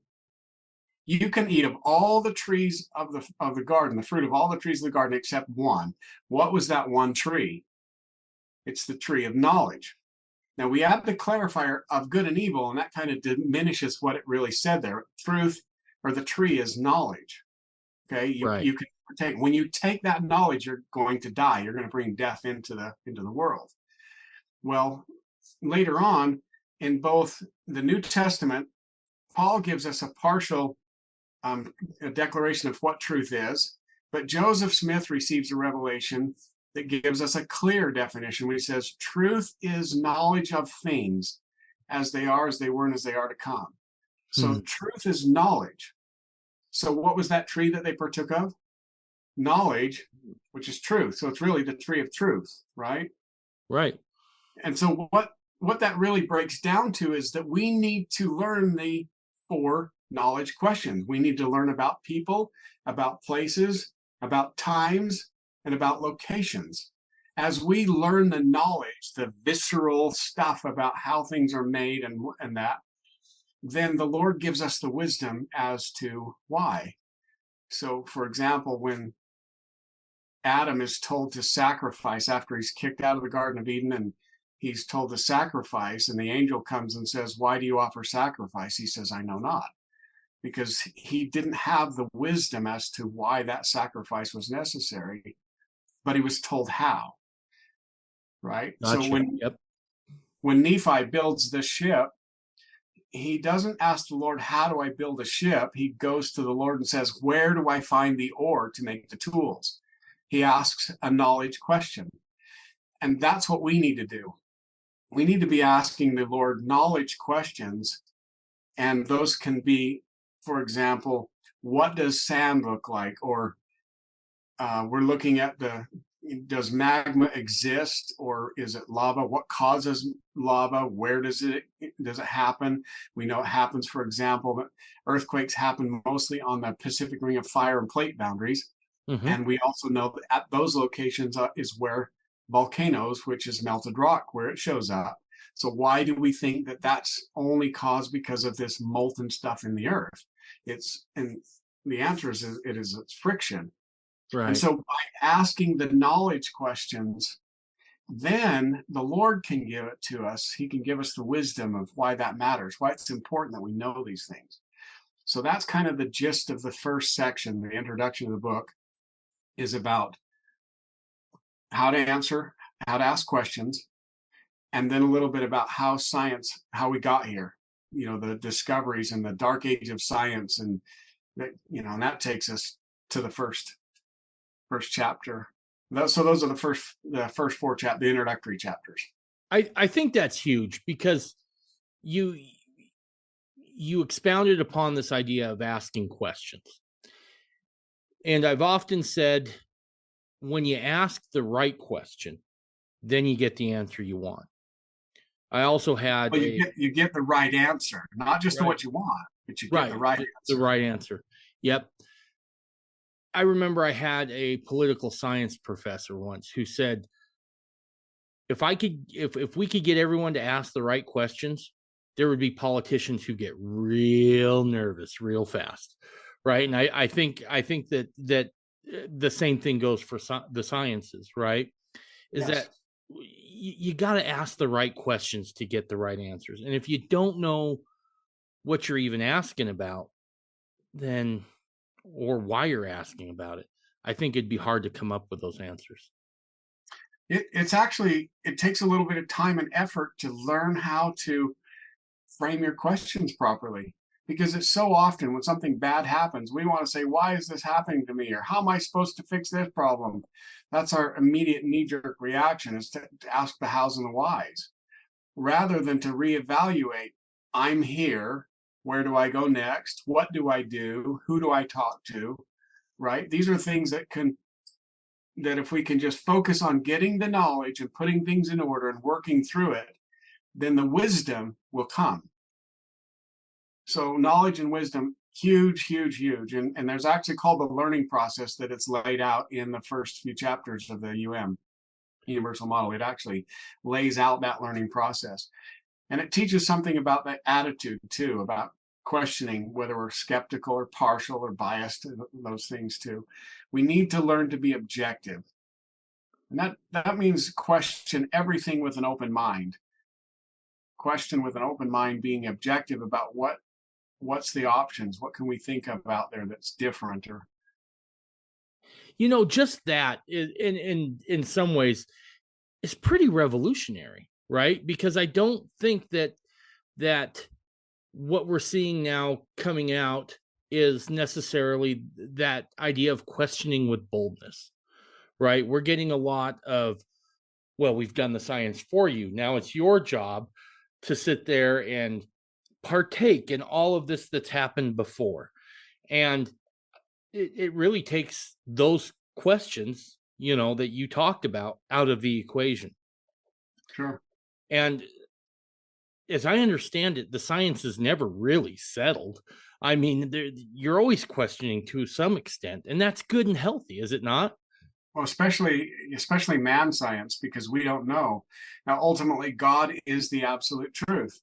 C: you can eat of all the trees of the garden, the fruit of all the trees of the garden except one. What was that one tree? It's the tree of knowledge. Now we add the clarifier of good and evil, and that kind of diminishes what it really said there. Truth, or the tree, is knowledge. Okay, you can partake. When you take that knowledge, you're going to die. You're going to bring death into the world. Well, later on in both the New Testament, Paul gives us a partial a declaration of what truth is, but Joseph Smith receives a revelation that gives us a clear definition when he says, truth is knowledge of things as they are, as they were, and as they are to come. So truth is knowledge. So what was that tree that they partook of? Knowledge, which is truth. So it's really the tree of truth, right?
A: Right.
C: And so what that really breaks down to is that we need to learn the 4 knowledge questions. We need to learn about people, about places, about times, and about locations. As we learn the knowledge, the visceral stuff about how things are made and that, then the Lord gives us the wisdom as to why. So, for example, when Adam is told to sacrifice after he's kicked out of the Garden of Eden, and he's told to sacrifice, and the angel comes and says, why do you offer sacrifice? He says, I know not. Because he didn't have the wisdom as to why that sacrifice was necessary, but he was told how, right?
A: Gotcha.
C: So when Nephi builds the ship, he doesn't ask the Lord, how do I build a ship? He goes to the Lord and says, where do I find the ore to make the tools? He asks a knowledge question. And that's what we need to do. We need to be asking the Lord knowledge questions, and those can be, for example, what does sand look like? Or we're looking at does magma exist, or is it lava? What causes lava? Where does it happen? We know it happens, for example, that earthquakes happen mostly on the Pacific Ring of Fire and Plate boundaries. And we also know that at those locations is where volcanoes, which is melted rock, where it shows up. So why do we think that that's only caused because of this molten stuff in the earth? And the answer is it's friction.
A: Right.
C: And so by asking the knowledge questions, then the Lord can give it to us. He can give us the wisdom of why that matters, why it's important that we know these things. So that's kind of the gist of the first section. The introduction of the book is about how to ask questions, and then a little bit about how we got here, the discoveries and the dark age of science, and that, and that takes us to the first chapter. So those are the first 4 the introductory chapters.
A: I think that's huge, because you expounded upon this idea of asking questions. And I've often said, when you ask the right question, then you get the answer you want. I also had
C: you get the right answer, not just what you want, but you get the right answer.
A: The right answer. Yep. I remember I had a political science professor once who said, if we could get everyone to ask the right questions, there would be politicians who get real nervous real fast. Right. And I think that the same thing goes for the sciences, right? Is that you got to ask the right questions to get the right answers. And if you don't know what you're even asking about, then, or why you're asking about it, I think it'd be hard to come up with those answers.
C: It takes a little bit of time and effort to learn how to frame your questions properly, because it's so often when something bad happens, we want to say, why is this happening to me? Or how am I supposed to fix this problem? That's our immediate knee-jerk reaction, is to ask the hows and the whys, rather than to reevaluate. I'm here. Where do I go next? What do I do? Who do I talk to? Right? These are things that if we can just focus on getting the knowledge and putting things in order and working through it, then the wisdom will come. So knowledge and wisdom, huge, huge, huge. And there's actually called the learning process that it's laid out in the first few chapters of the Universal Model. It actually lays out that learning process. And it teaches something about that attitude too, about questioning whether we're skeptical or partial or biased, those things too. We need to learn to be objective. And that means question everything with an open mind. Question with an open mind, being objective about what's the options, what can we think of out there that's different, or
A: just that in some ways is pretty revolutionary, right? Because I don't think that what we're seeing now coming out is necessarily that idea of questioning with boldness, right? We're getting a lot of, well, we've done the science for you. Now it's your job to sit there and partake in all of this that's happened before. And it really takes those questions, that you talked about, out of the equation.
C: Sure.
A: And as I understand it, the science is never really settled. I mean, you're always questioning to some extent, and that's good and healthy, is it not?
C: Well, especially man science, because we don't know. Now, ultimately, God is the absolute truth.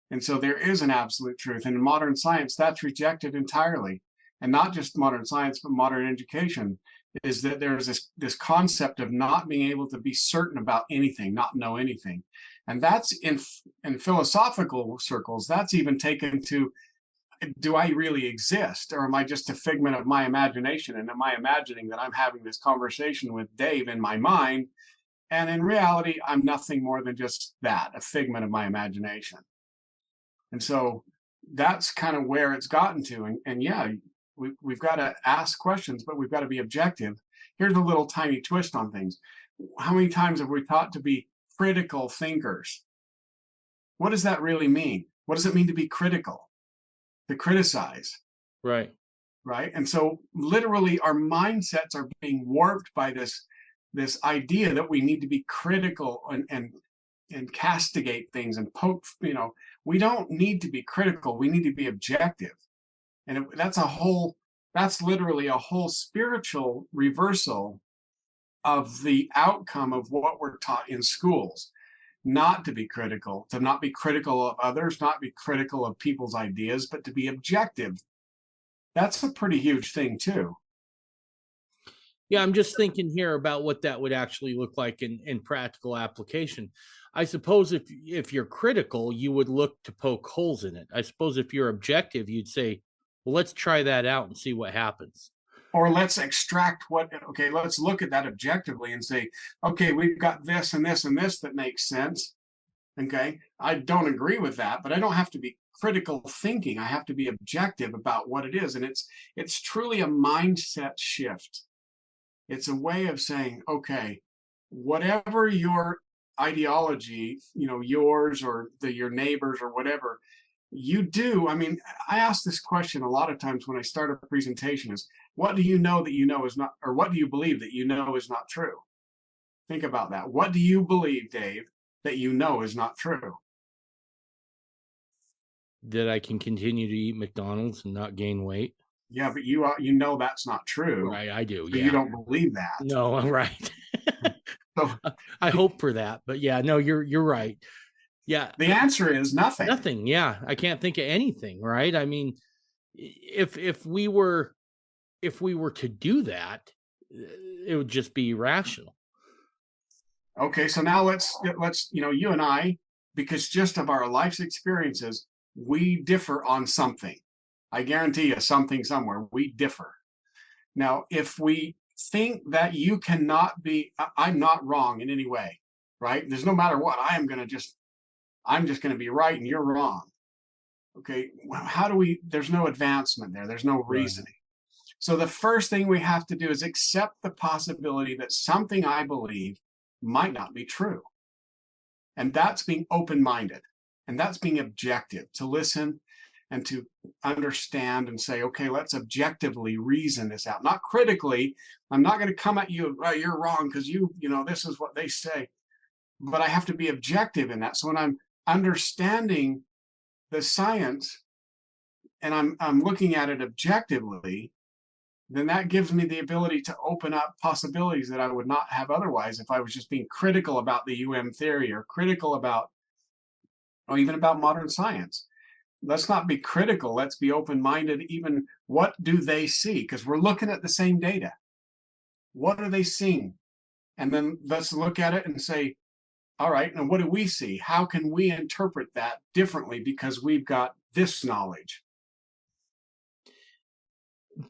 C: And so there is an absolute truth. And in modern science, that's rejected entirely. And not just modern science, but modern education, is that there's this concept of not being able to be certain about anything, not know anything. And that's in philosophical circles, that's even taken to, do I really exist, or am I just a figment of my imagination? And am I imagining that I'm having this conversation with Dave in my mind, and in reality, I'm nothing more than just that, a figment of my imagination? And so that's kind of where it's gotten to. And yeah, we've got to ask questions, but we've got to be objective. Here's a little tiny twist on things. How many times have we taught to be critical thinkers? What does that really mean? What does it mean to be critical? To criticize.
A: Right.
C: And so literally our mindsets are being warped by this idea that we need to be critical and castigate things and poke. We don't need to be critical. We need to be objective. And that's literally a whole spiritual reversal of the outcome of what we're taught in schools. Not to be critical, to not be critical of others, not be critical of people's ideas, but to be objective. That's a pretty huge thing too.
A: Yeah, I'm just thinking here about what that would actually look like in practical application. I suppose if you're critical, you would look to poke holes in it. I suppose if you're objective, you'd say, well, let's try that out and see what happens.
C: Or let's extract let's look at that objectively and say, okay, we've got this and this and this that makes sense. Okay, I don't agree with that, but I don't have to be critical thinking. I have to be objective about what it is. And it's truly a mindset shift. It's a way of saying, okay, whatever your ideology, yours or your neighbors or whatever you do. I mean, I ask this question a lot of times when I start a presentation is, what do you know that you know is not, or what do you believe that you know is not true? Think about that. What do you believe, Dave, that you know is not true?
A: That I can continue to eat McDonald's and not gain weight.
C: Yeah, but you know that's not true.
A: Right, I do.
C: Yeah,
A: you
C: don't believe that.
A: No, right.
C: So
A: I hope for that, but yeah, no, you're right. Yeah,
C: the answer is nothing.
A: Nothing. Yeah, I can't think of anything. Right. I mean, if we were to do that, it would just be irrational.
C: Okay, so now let's you and I, because just of our life's experiences, we differ on something. I guarantee you something somewhere, we differ. Now, if we think that you cannot be, I'm not wrong in any way, right? There's no matter what, I'm just going to be right and you're wrong. Okay, how do we, there's no advancement there, there's no
A: Right.
C: reasoning. So the first thing we have to do is accept the possibility that something I believe might not be true. And that's being open-minded, and that's being objective, to listen and to understand and say, okay, let's objectively reason this out, not critically. I'm not going to come at you, oh, you're wrong because this is what they say. But I have to be objective in that. So when I'm understanding the science and I'm looking at it objectively, then that gives me the ability to open up possibilities that I would not have otherwise if I was just being critical about the theory or critical about, or even about modern science. Let's not be critical. Let's be open-minded. Even what do they see? Because we're looking at the same data. What are they seeing? And then let's look at it and say, all right, and what do we see? How can we interpret that differently because we've got this knowledge?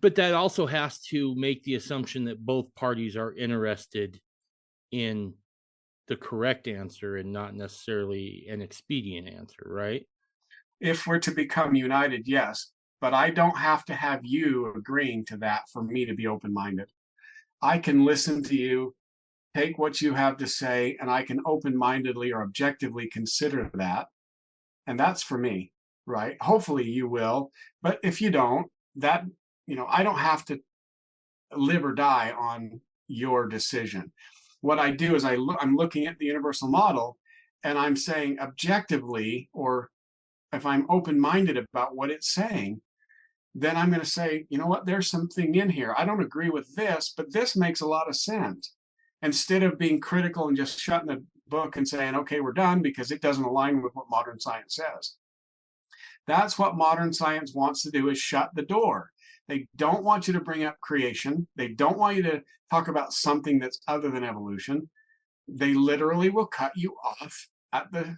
A: But that also has to make the assumption that both parties are interested in the correct answer and not necessarily an expedient answer, right?
C: If we're to become united, yes, but I don't have to have you agreeing to that for me to be open-minded. I can listen to you, take what you have to say, and I can open-mindedly or objectively consider that. And that's for me, right? Hopefully you will. But if you don't, I don't have to live or die on your decision. What I do is I'm looking at the universal model and I'm saying objectively, or if I'm open-minded about what it's saying, then I'm going to say, you know what, there's something in here. I don't agree with this, but this makes a lot of sense. Instead of being critical and just shutting the book and saying, okay, we're done because it doesn't align with what modern science says. That's what modern science wants to do, is shut the door. They don't want you to bring up creation. They don't want you to talk about something that's other than evolution. They literally will cut you off at the,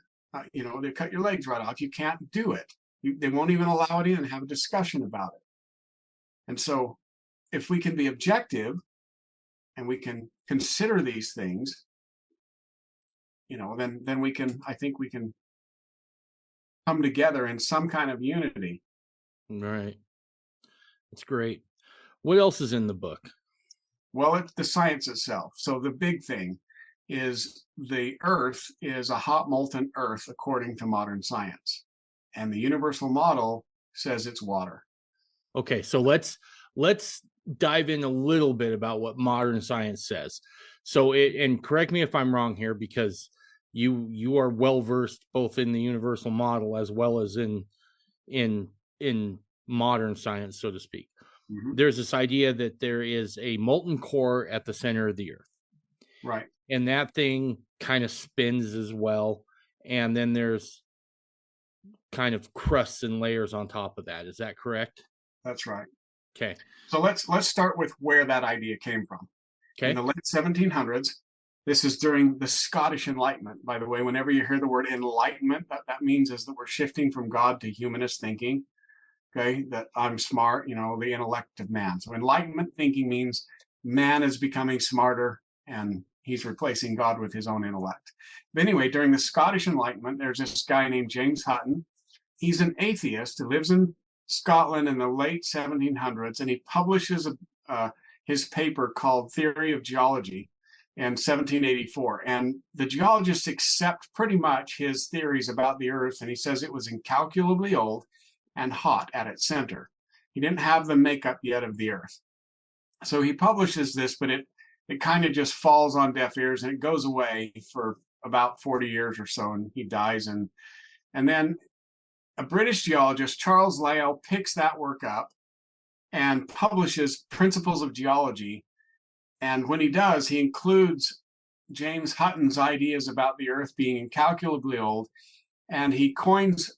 C: they cut your legs right off. You can't do it. They won't even allow it in and have a discussion about it. And so if we can be objective and we can consider these things, then I think we can come together in some kind of unity.
A: Right. That's great. What else is in the book?
C: Well, it's the science itself. So the big thing is the Earth is a hot molten Earth according to modern science. And the universal model says it's water.
A: Okay, so let's dive in a little bit about what modern science says. So and correct me if I'm wrong here, because you are well versed both in the universal model as well as in modern science, so to speak. Mm-hmm. There's this idea that there is a molten core at the center of the Earth.
C: Right.
A: And that thing kind of spins as well. And then there's kind of crusts and layers on top of that. Is that correct?
C: That's right.
A: Okay.
C: So let's start with where that idea came from. Okay. In the late 1700s, this is during the Scottish Enlightenment. By the way, whenever you hear the word enlightenment, that means is that we're shifting from God to humanist thinking. Okay, that I'm smart, the intellect of man. So enlightenment thinking means man is becoming smarter and he's replacing God with his own intellect. But anyway, during the Scottish Enlightenment, there's this guy named James Hutton. He's an atheist who lives in Scotland in the late 1700s, and he publishes his paper called Theory of Geology in 1784. And the geologists accept pretty much his theories about the Earth, and he says it was incalculably old and hot at its center. He didn't have the makeup yet of the Earth. So he publishes this, but it kind of just falls on deaf ears, and it goes away for about 40 years or so, and he dies. And then a British geologist, Charles Lyell, picks that work up and publishes Principles of Geology. And when he does, he includes James Hutton's ideas about the Earth being incalculably old, and he coins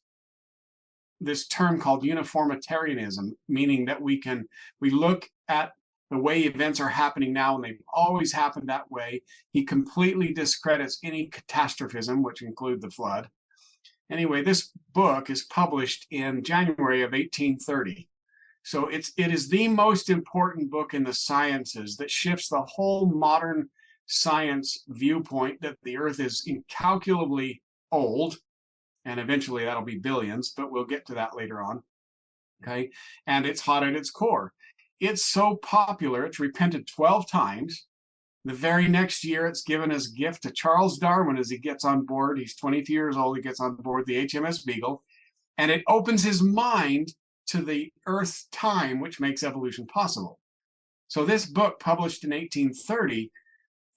C: this term called uniformitarianism, meaning that we look at the way events are happening now, and they've always happened that way. He completely discredits any catastrophism, which include the flood. Anyway, this book is published in January of 1830. So it is the most important book in the sciences that shifts the whole modern science viewpoint that the Earth is incalculably old, and eventually that'll be billions, but we'll get to that later on. Okay, and it's hot at its core. It's so popular, it's repented 12 times. The very next year, it's given as a gift to Charles Darwin as he gets on board. He's 22 years old. He gets on board the HMS Beagle, and it opens his mind to the Earth's time, which makes evolution possible. So this book, published in 1830,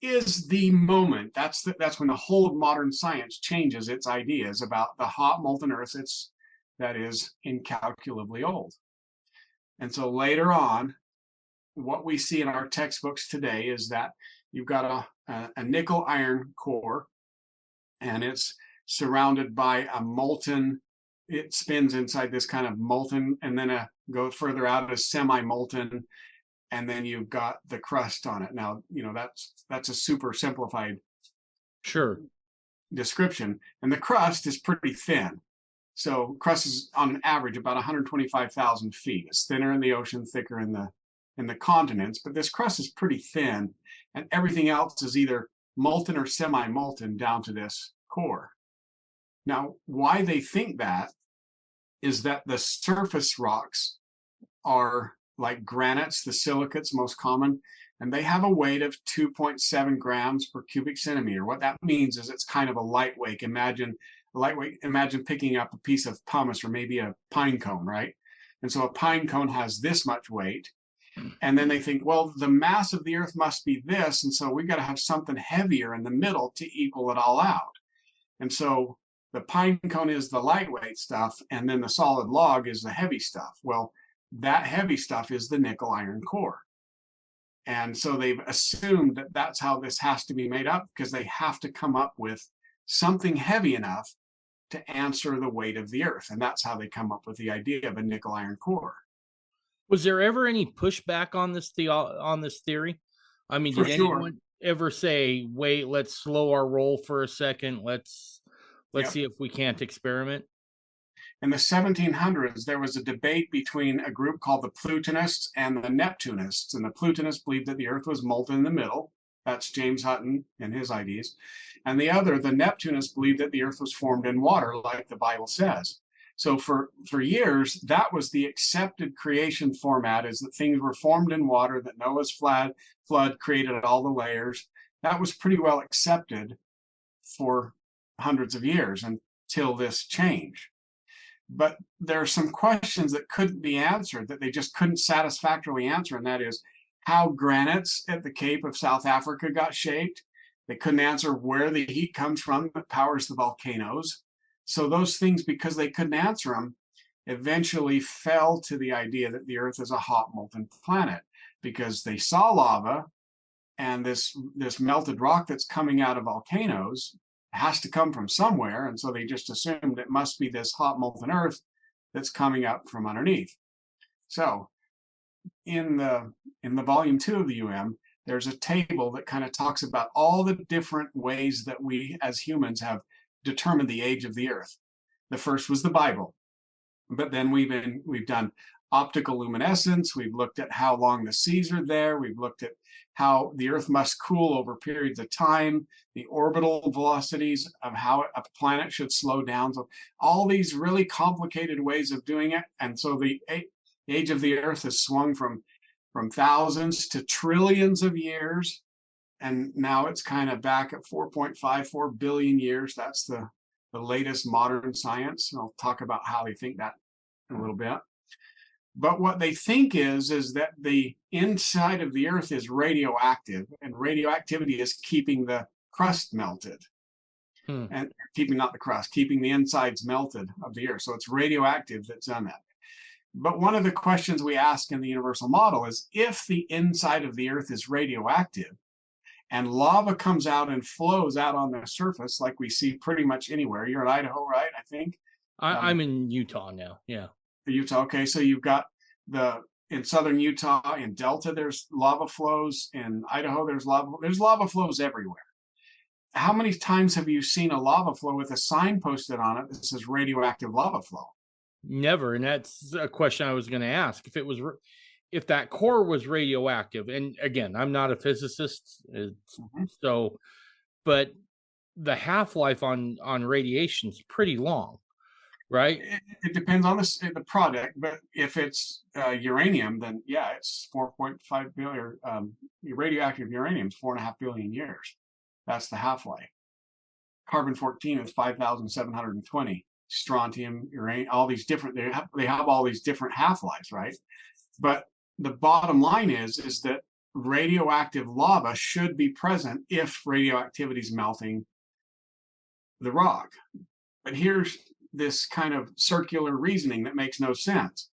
C: is the moment. That's when the whole of modern science changes its ideas about the hot molten Earth that is incalculably old. And so later on, what we see in our textbooks today is that you've got a nickel iron core, and it's surrounded by a molten, it spins inside this kind of molten, and then go further out as semi-molten, and then you've got the crust on it. Now, that's a super simplified description, and the crust is pretty thin. So crust is on average about 125,000 feet. It's thinner in the ocean, thicker in the continents, but this crust is pretty thin, and everything else is either molten or semi-molten down to this core. Now, why they think that is that the surface rocks are like granites, the silicates most common, and they have a weight of 2.7 grams per cubic centimeter. What that means is it's kind of a lightweight. Imagine picking up a piece of pumice or maybe a pine cone, right? And so a pine cone has this much weight. And then they think, well, the mass of the Earth must be this, and so we've got to have something heavier in the middle to equal it all out. And so the pine cone is the lightweight stuff, and then the solid log is the heavy stuff. Well, that heavy stuff is the nickel iron core. And so they've assumed that that's how this has to be made up, because they have to come up with something heavy enough to answer the weight of the Earth. And that's how they come up with the idea of a nickel iron core.
A: Was there ever any pushback on this theory? I mean, did anyone ever say, "Wait, let's slow our roll for a second. Let's see if we can't experiment"?
C: In the 1700s, there was a debate between a group called the Plutonists and the Neptunists. And the Plutonists believed that the Earth was molten in the middle. That's James Hutton and his ideas. And the Neptunists, believed that the Earth was formed in water, like the Bible says. So for years, that was the accepted creation format, is that things were formed in water, that Noah's flood created all the layers. That was pretty well accepted for hundreds of years until this change. But there are some questions that couldn't be answered, that they just couldn't satisfactorily answer, and that is how granites at the Cape of South Africa got shaped. They couldn't answer where the heat comes from that powers the volcanoes. So those things, because they couldn't answer them, eventually fell to the idea that the Earth is a hot molten planet, because they saw lava and this melted rock that's coming out of volcanoes has to come from somewhere, and so they just assumed it must be this hot molten Earth that's coming up from underneath. So in the volume 2 of the there's a table that kind of talks about all the different ways that we as humans have determined the age of the Earth. The first was the Bible, but then we've done optical luminescence. We've looked at how long the seas are there. We've looked at how the Earth must cool over periods of time, the orbital velocities of how a planet should slow down. So all these really complicated ways of doing it. And so the age of the Earth has swung from thousands to trillions of years. And now it's kind of back at 4.54 billion years. That's the latest modern science. And I'll talk about how they think that in a little bit. But what they think is that the inside of the Earth is radioactive, and radioactivity is keeping the crust melted. And keeping the insides melted of the Earth. So it's radioactive that's done that. But one of the questions we ask in the universal model is, if the inside of the Earth is radioactive and lava comes out and flows out on the surface, like we see pretty much anywhere. You're in Idaho, right? I think.
A: I'm in Utah now. Yeah.
C: Utah. Okay, so you've got the in southern Utah, in Delta, there's lava flows. In Idaho, there's lava flows everywhere. How many times have you seen a lava flow with a sign posted on it that says radioactive lava flow?
A: Never. And that's a question I was going to ask. If that core was radioactive, and again, I'm not a physicist, so, but the half-life on radiation is pretty long, right?
C: It depends on the product, but if it's uranium, then yeah, it's 4.5 billion. Radioactive uranium is 4.5 billion years. That's the half-life. Carbon-14 is 5,720. Strontium, uranium, all these different. They have all these different half-lives, right? But the bottom line is that radioactive lava should be present if radioactivity is melting the rock. But here's this kind of circular reasoning that makes no sense.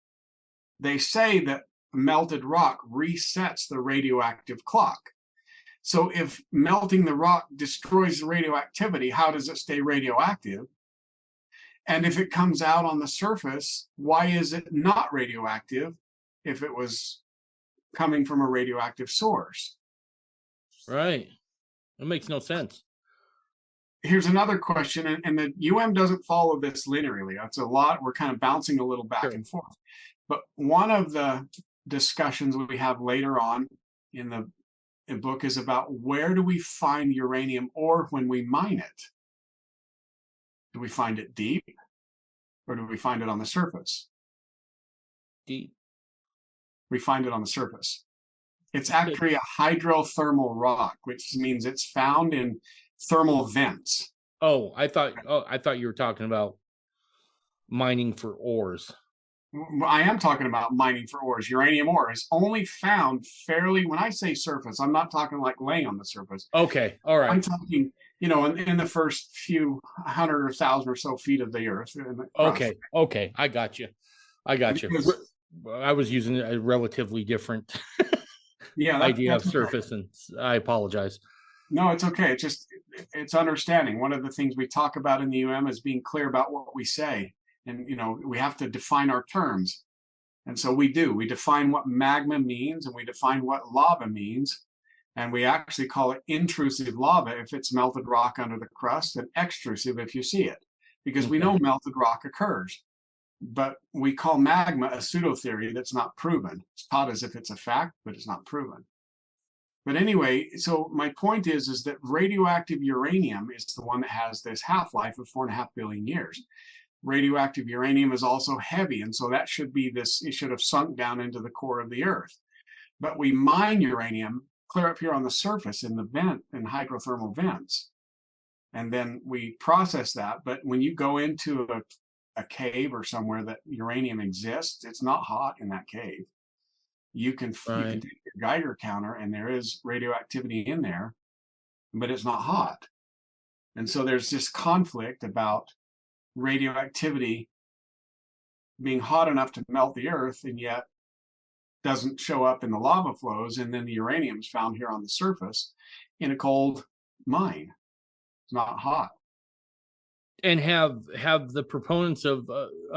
C: They say that melted rock resets the radioactive clock. So if melting the rock destroys the radioactivity, how does it stay radioactive? And if it comes out on the surface, why is it not radioactive if it was coming from a radioactive source?
A: Right. It makes no sense.
C: Here's another question, and the doesn't follow this linearly. That's a lot. We're kind of bouncing a little back and forth. But one of the discussions we have later on in the book is about where do we find uranium ore when we mine it? Do we find it deep, or do we find it on the surface?
A: Deep.
C: We find it on the surface. It's actually a hydrothermal rock, which means it's found in thermal vents.
A: I thought you were talking about mining for ores.
C: I am talking about mining for ores. Uranium ore is only found fairly, when I say surface, I'm not talking like laying on the surface.
A: Okay, all right.
C: I'm talking, in the first few 100 or 1,000 or so feet of the earth.
A: Okay, I got you. Because, I was using a relatively different idea of surface, okay. And I apologize.
C: No, it's okay. It's understanding. One of the things we talk about in the is being clear about what we say. And, we have to define our terms. And so we define what magma means, and we define what lava means. And we actually call it intrusive lava if it's melted rock under the crust, and extrusive if you see it, because we know melted rock occurs. But we call magma a pseudo theory that's not proven. It's taught as if it's a fact, but it's not proven. But anyway, so my point is that radioactive uranium is the one that has this half-life of 4.5 billion years. Radioactive uranium is also heavy, and so that should be it should have sunk down into the core of the earth. But we mine uranium clear up here on the surface in the vent, in hydrothermal vents. And then we process that. But when you go into a cave or somewhere that uranium exists, it's not hot in that cave. You can take your Geiger counter, and there is radioactivity in there, but it's not hot. And so there's this conflict about radioactivity being hot enough to melt the earth, and yet doesn't show up in the lava flows, and then the uranium is found here on the surface in a cold mine. It's not hot.
A: And have the proponents of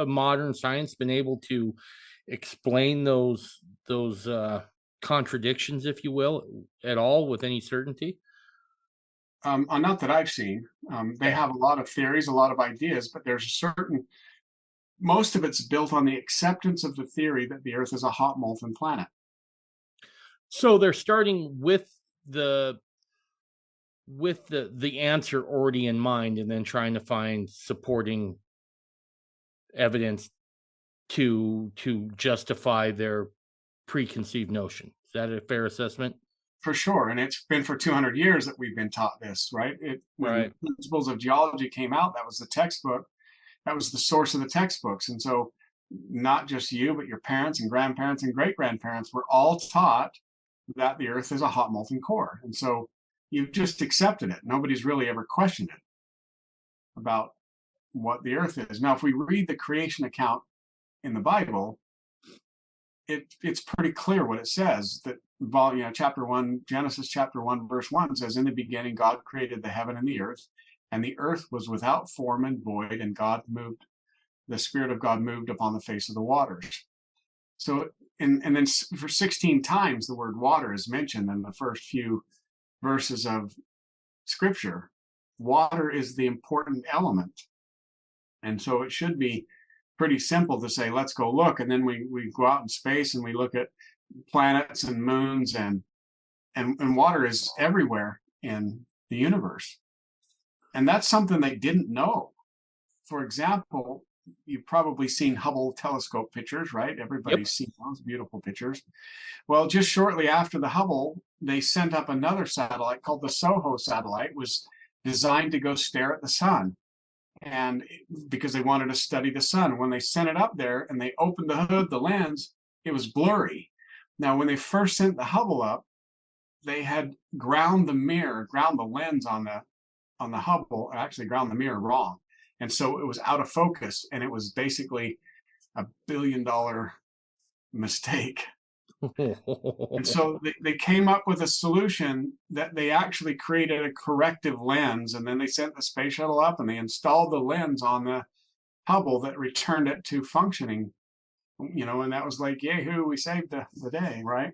A: modern science been able to explain those contradictions, if you will, at all with any certainty?
C: Not that I've seen. They have a lot of theories, a lot of ideas, but there's most of it's built on the acceptance of the theory that the Earth is a hot molten planet.
A: So they're starting with the answer already in mind, and then trying to find supporting evidence to justify their preconceived notion. Is that a fair assessment?
C: For sure. And it's been for 200 years that we've been taught this, right? When Principles of Geology came out, that was the textbook. That was the source of the textbooks. And so not just you, but your parents and grandparents and great-grandparents were all taught that the Earth is a hot molten core. And so you've just accepted it. Nobody's really ever questioned it about what the Earth is. Now, if we read the creation account in the Bible, it's pretty clear what it says. That chapter 1, Genesis chapter 1, verse 1 says, "In the beginning, God created the heaven and the earth was without form and void, and the Spirit of God moved upon the face of the waters." So and then for 16 times the word water is mentioned in the first few verses of Scripture. Water is the important element. And so it should be pretty simple to say, let's go look. And then we go out in space and we look at planets and moons, and water is everywhere in the universe. And that's something they didn't know. For example, you've probably seen Hubble telescope pictures, right? Everybody's seen those beautiful pictures. Well, just shortly after the Hubble, they sent up another satellite called the SOHO satellite. It was designed to go stare at the sun, and because they wanted to study the sun. When they sent it up there and they opened the hood, the lens, it was blurry. Now, when they first sent the Hubble up, they had ground the lens on the Hubble, actually ground the mirror wrong. And so it was out of focus, and it was basically $1 billion mistake. And so they came up with a solution that they actually created a corrective lens, and then they sent the space shuttle up and they installed the lens on the Hubble that returned it to functioning, and that was like, yahoo, we saved the day, right?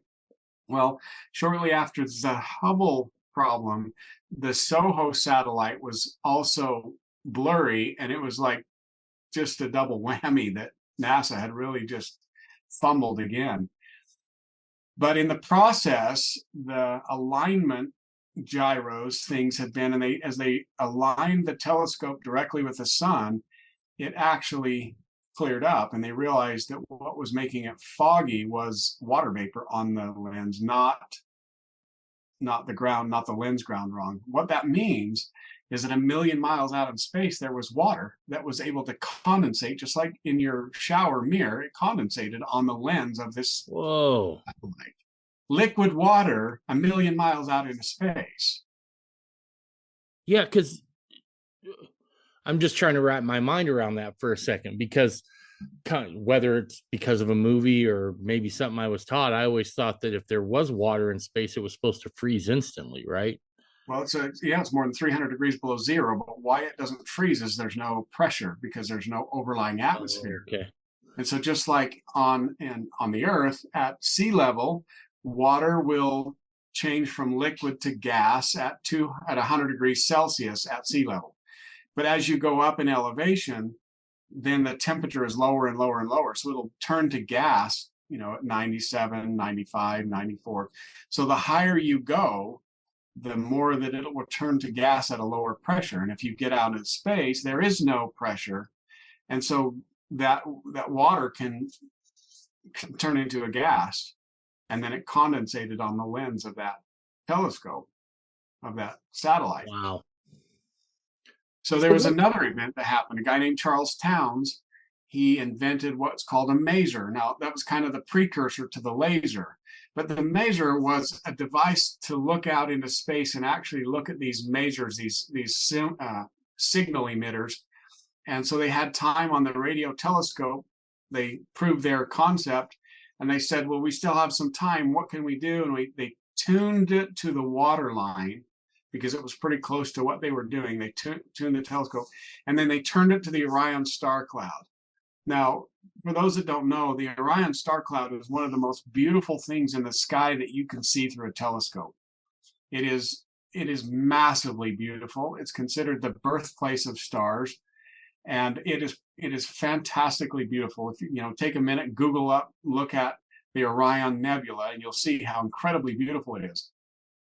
C: Well, shortly after the Hubble problem, the SOHO satellite was also blurry, and it was like just a double whammy that NASA had really just fumbled again. But in the process, the alignment gyros things had been, and as they aligned the telescope directly with the sun, it actually cleared up, and they realized that what was making it foggy was water vapor on the lens, not the ground, not the lens ground wrong. What that means is that 1 million miles out in space, there was water that was able to condensate, just like in your shower mirror, it condensated on the lens of this satellite. Liquid water 1 million miles out into space.
A: Yeah, because I'm just trying to wrap my mind around that for a second, because whether it's because of a movie or maybe something I was taught, I always thought that if there was water in space, it was supposed to freeze instantly, right?
C: Well, it's more than 300 degrees below zero, but why it doesn't freeze is there's no pressure, because there's no overlying atmosphere.
A: Okay.
C: And so just like on the Earth at sea level, water will change from liquid to gas at 100 degrees Celsius at sea level. But as you go up in elevation, then the temperature is lower and lower and lower. So it'll turn to gas, at 97, 95, 94. So the higher you go, the more that it will turn to gas at a lower pressure. And if you get out in space, there is no pressure. And so that water can turn into a gas, and then it condensated on the lens of that telescope, of that satellite.
A: Wow.
C: So there was another event that happened. A guy named Charles Towns, he invented what's called a maser. Now, that was kind of the precursor to the laser. But the maser was a device to look out into space and actually look at these masers, these signal emitters. And so they had time on the radio telescope. They proved their concept, and they said, well, we still have some time. What can we do? And they tuned it to the water line, because it was pretty close to what they were doing. They tuned the telescope, and then they turned it to the Orion star cloud. Now, for those that don't know, the Orion star cloud is one of the most beautiful things in the sky that you can see through a telescope. It is massively beautiful. It's considered the birthplace of stars, and it is fantastically beautiful. If you take a minute, look at the Orion Nebula, and you'll see how incredibly beautiful it is.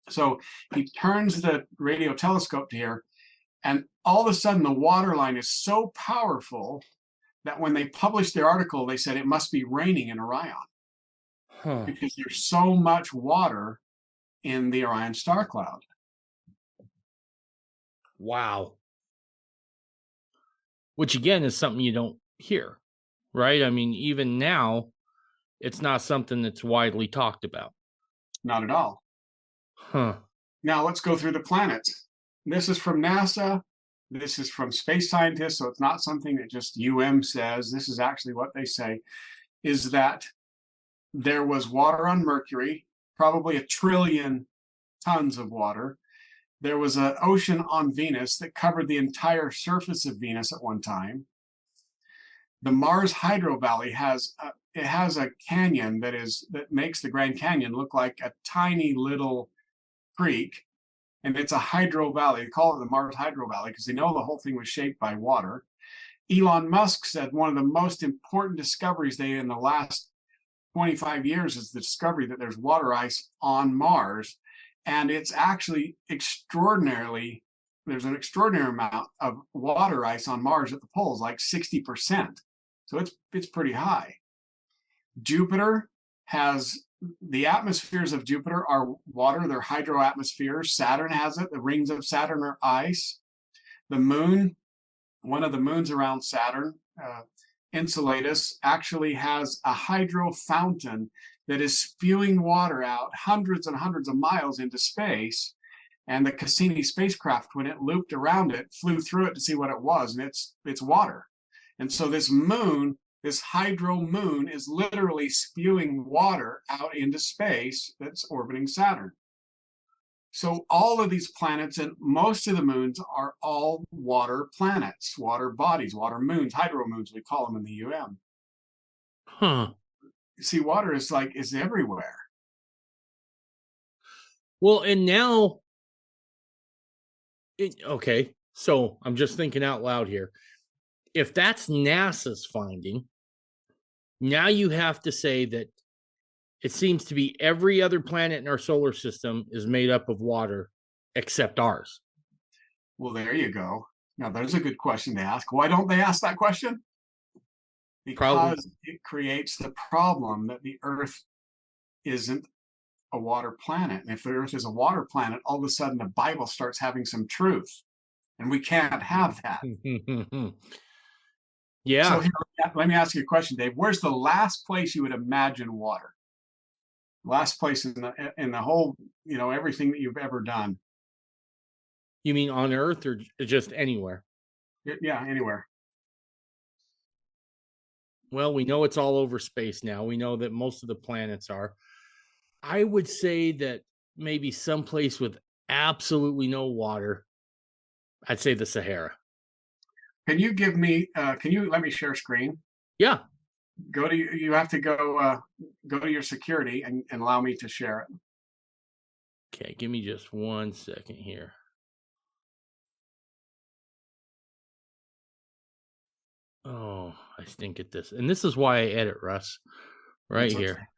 C: So he turns the radio telescope to here, and all of a sudden the water line is so powerful that when they published their article, they said it must be raining in Orion, because there's so much water in the Orion star cloud.
A: Wow. Which again is something you don't hear, right? I mean, even now, it's not something that's widely talked about.
C: Not at all. Now let's go through the planets. This is from NASA. This is from space scientists, so it's not something that just says. This is actually what they say, is that there was water on Mercury, probably 1 trillion tons of water. There was an ocean on Venus that covered the entire surface of Venus at one time. The Mars Hydro Valley has a canyon that makes the Grand Canyon look like a tiny little creek, and it's a hydro valley. They call it the Mars Hydro Valley because they know the whole thing was shaped by water. Elon Musk said one of the most important discoveries in the last 25 years is the discovery that there's water ice on Mars, and it's actually there's an extraordinary amount of water ice on Mars at the poles, like 60%. So it's pretty high. Jupiter has the atmospheres of Jupiter are water, they're hydro atmospheres. Saturn has it. The rings of Saturn are ice. The moon, one of the moons around Saturn, Enceladus, actually has a hydro fountain that is spewing water out hundreds and hundreds of miles into space. And the Cassini spacecraft, when it looped around it, flew through it to see what it was, and it's water. And so this moon, this hydro moon, is literally spewing water out into space that's orbiting Saturn. So all of these planets and most of the moons are all water planets, water bodies, water moons, hydro moons, we call them in the UM.
A: Huh.
C: See, water is everywhere.
A: Well, and now, okay, so I'm just thinking out loud here. If that's NASA's finding, now you have to say that it seems to be every other planet in our solar system is made up of water except ours.
C: Well, there you go. Now, there's a good question to ask. Why don't they ask that question? Because it creates the problem that the Earth isn't a water planet. And if the Earth is a water planet, all of a sudden the Bible starts having some truth. And we can't have that.
A: Yeah.
C: So here, let me ask you a question, Dave. Where's the last place you would imagine water? Last place in the whole, everything that you've ever done.
A: You mean on Earth or just anywhere?
C: Yeah, anywhere.
A: Well, we know it's all over space now. We know that most of the planets are. I would say that maybe someplace with absolutely no water. I'd say the Sahara.
C: Can you let me share screen?
A: Yeah.
C: You have to go to your security and allow me to share it.
A: Okay, give me just 1 second here. Oh, I stink at this. And this is why I edit, Russ. Right here.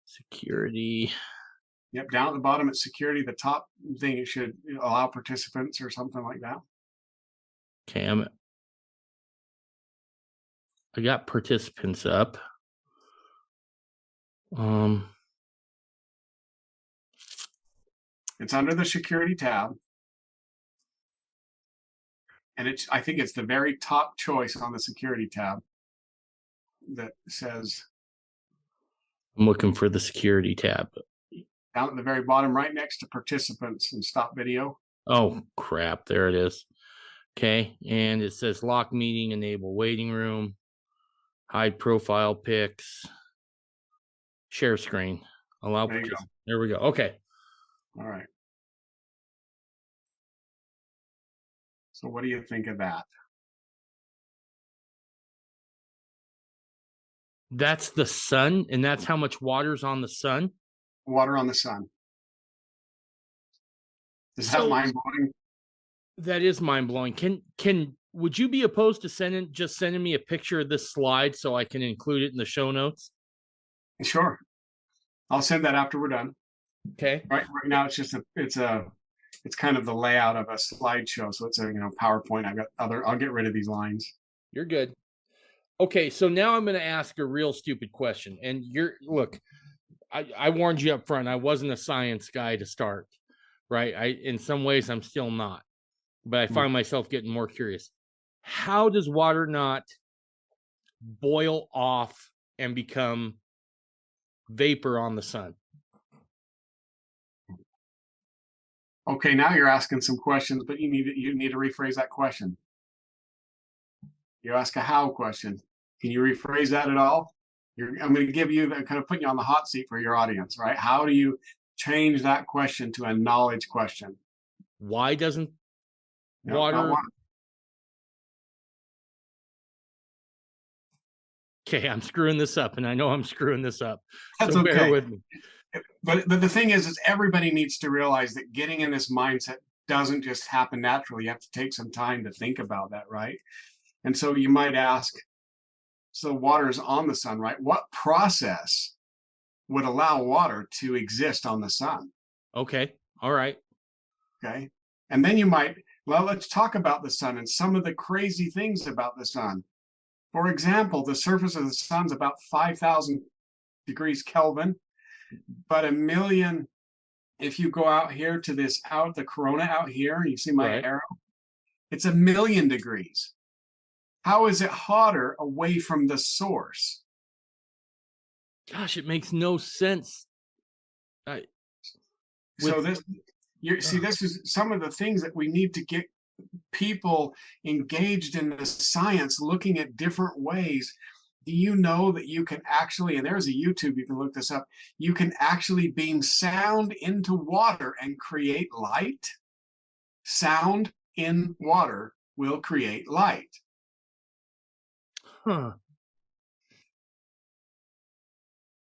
A: Security.
C: Yep, down at the bottom at security, the top thing, it should allow participants or something like that.
A: Okay, I got participants up.
C: It's under the security tab. And I think it's the very top choice on the security tab that says.
A: I'm looking for the security tab.
C: Down at the very bottom, right next to participants and stop video.
A: Oh, crap. There it is. Okay. And it says lock meeting, enable waiting room, hide profile pics, share screen, allow. There we go. Okay.
C: All right. So what do you think of that?
A: That's the sun, and that's how much water's on the sun?
C: Water on the sun. Is that mind-blowing?
A: That is mind-blowing. Would you be opposed to sending me a picture of this slide so I can include it in the show notes?
C: Sure. I'll send that after we're done.
A: Okay.
C: Right now it's kind of the layout of a slideshow. So it's a PowerPoint. I'll get rid of these lines.
A: You're good. Okay, so now I'm going to ask a real stupid question. And look, I warned you up front. I wasn't a science guy to start, right? In some ways, I'm still not. But I find myself getting more curious. How does water not boil off and become vapor on the sun?
C: Okay, now you're asking some questions, but you need to rephrase that question. You ask a how question. Can you rephrase that at all? I'm going to give you kind of putting you on the hot seat for your audience, right? How do you change that question to a knowledge question?
A: Why doesn't water? Okay, I'm screwing this up, and I know I'm screwing this up.
C: That's
A: So bear
C: okay.
A: with me.
C: But the thing is everybody needs to realize that getting in this mindset doesn't just happen naturally. You have to take some time to think about that, right? And so you might ask, so water is on the sun, right? What process would allow water to exist on the sun?
A: Okay. All right.
C: Okay. And then you might, well, let's talk about the sun and some of the crazy things about the sun. For example, the surface of the sun's about 5,000 degrees Kelvin, but a million, if you go out here to this out, the corona out here, you see my
A: Right.
C: arrow, it's 1,000,000 degrees. How is it hotter away from the source?
A: Gosh, it makes no sense. I
C: So
A: with
C: this, you see, this is some of the things that we need to get people engaged in the science, looking at different ways. Do you know that you can actually, and there's a YouTube, you can look this up, you can actually beam sound into water and create light? Sound in water will create light.
A: huh.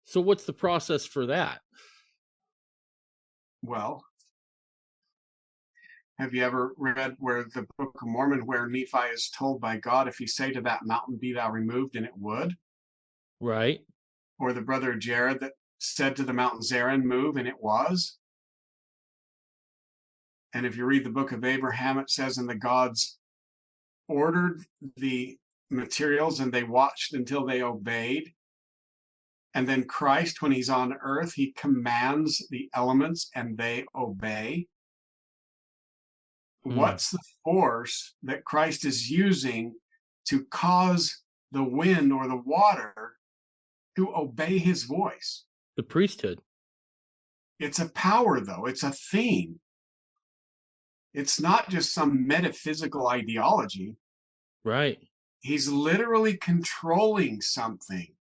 A: So what's the process for that?
C: Well, have you ever read where the Book of Mormon, where Nephi is told by God, if you say to that mountain, be thou removed, and it would?
A: Right.
C: Or the brother Jared that said to the mountain Zerin, move, and it was? And if you read the book of Abraham, it says, and the gods ordered the materials and they watched until they obeyed. And then Christ, when he's on earth, he commands the elements and they obey. What's the force that Christ is using to cause the wind or the water to obey his voice?
A: The priesthood.
C: It's a power, though. It's a theme. It's not just some metaphysical ideology.
A: Right.
C: He's literally controlling something.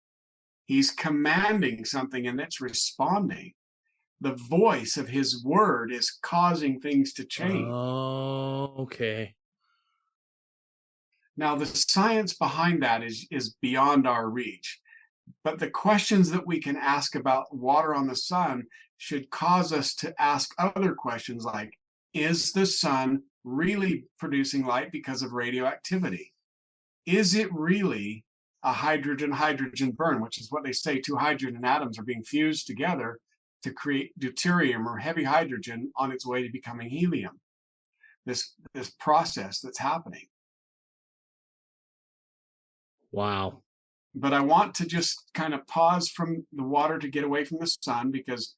C: He's commanding something and it's responding. The voice of his word is causing things to change.
A: Oh, okay.
C: Now, the science behind that is beyond our reach. But the questions that we can ask about water on the sun should cause us to ask other questions like, is the sun really producing light because of radioactivity? Is it really a hydrogen-hydrogen burn, which is what they say, two hydrogen atoms are being fused together to create deuterium or heavy hydrogen on its way to becoming helium? This process that's happening.
A: Wow.
C: But I want to just kind of pause from the water to get away from the sun because,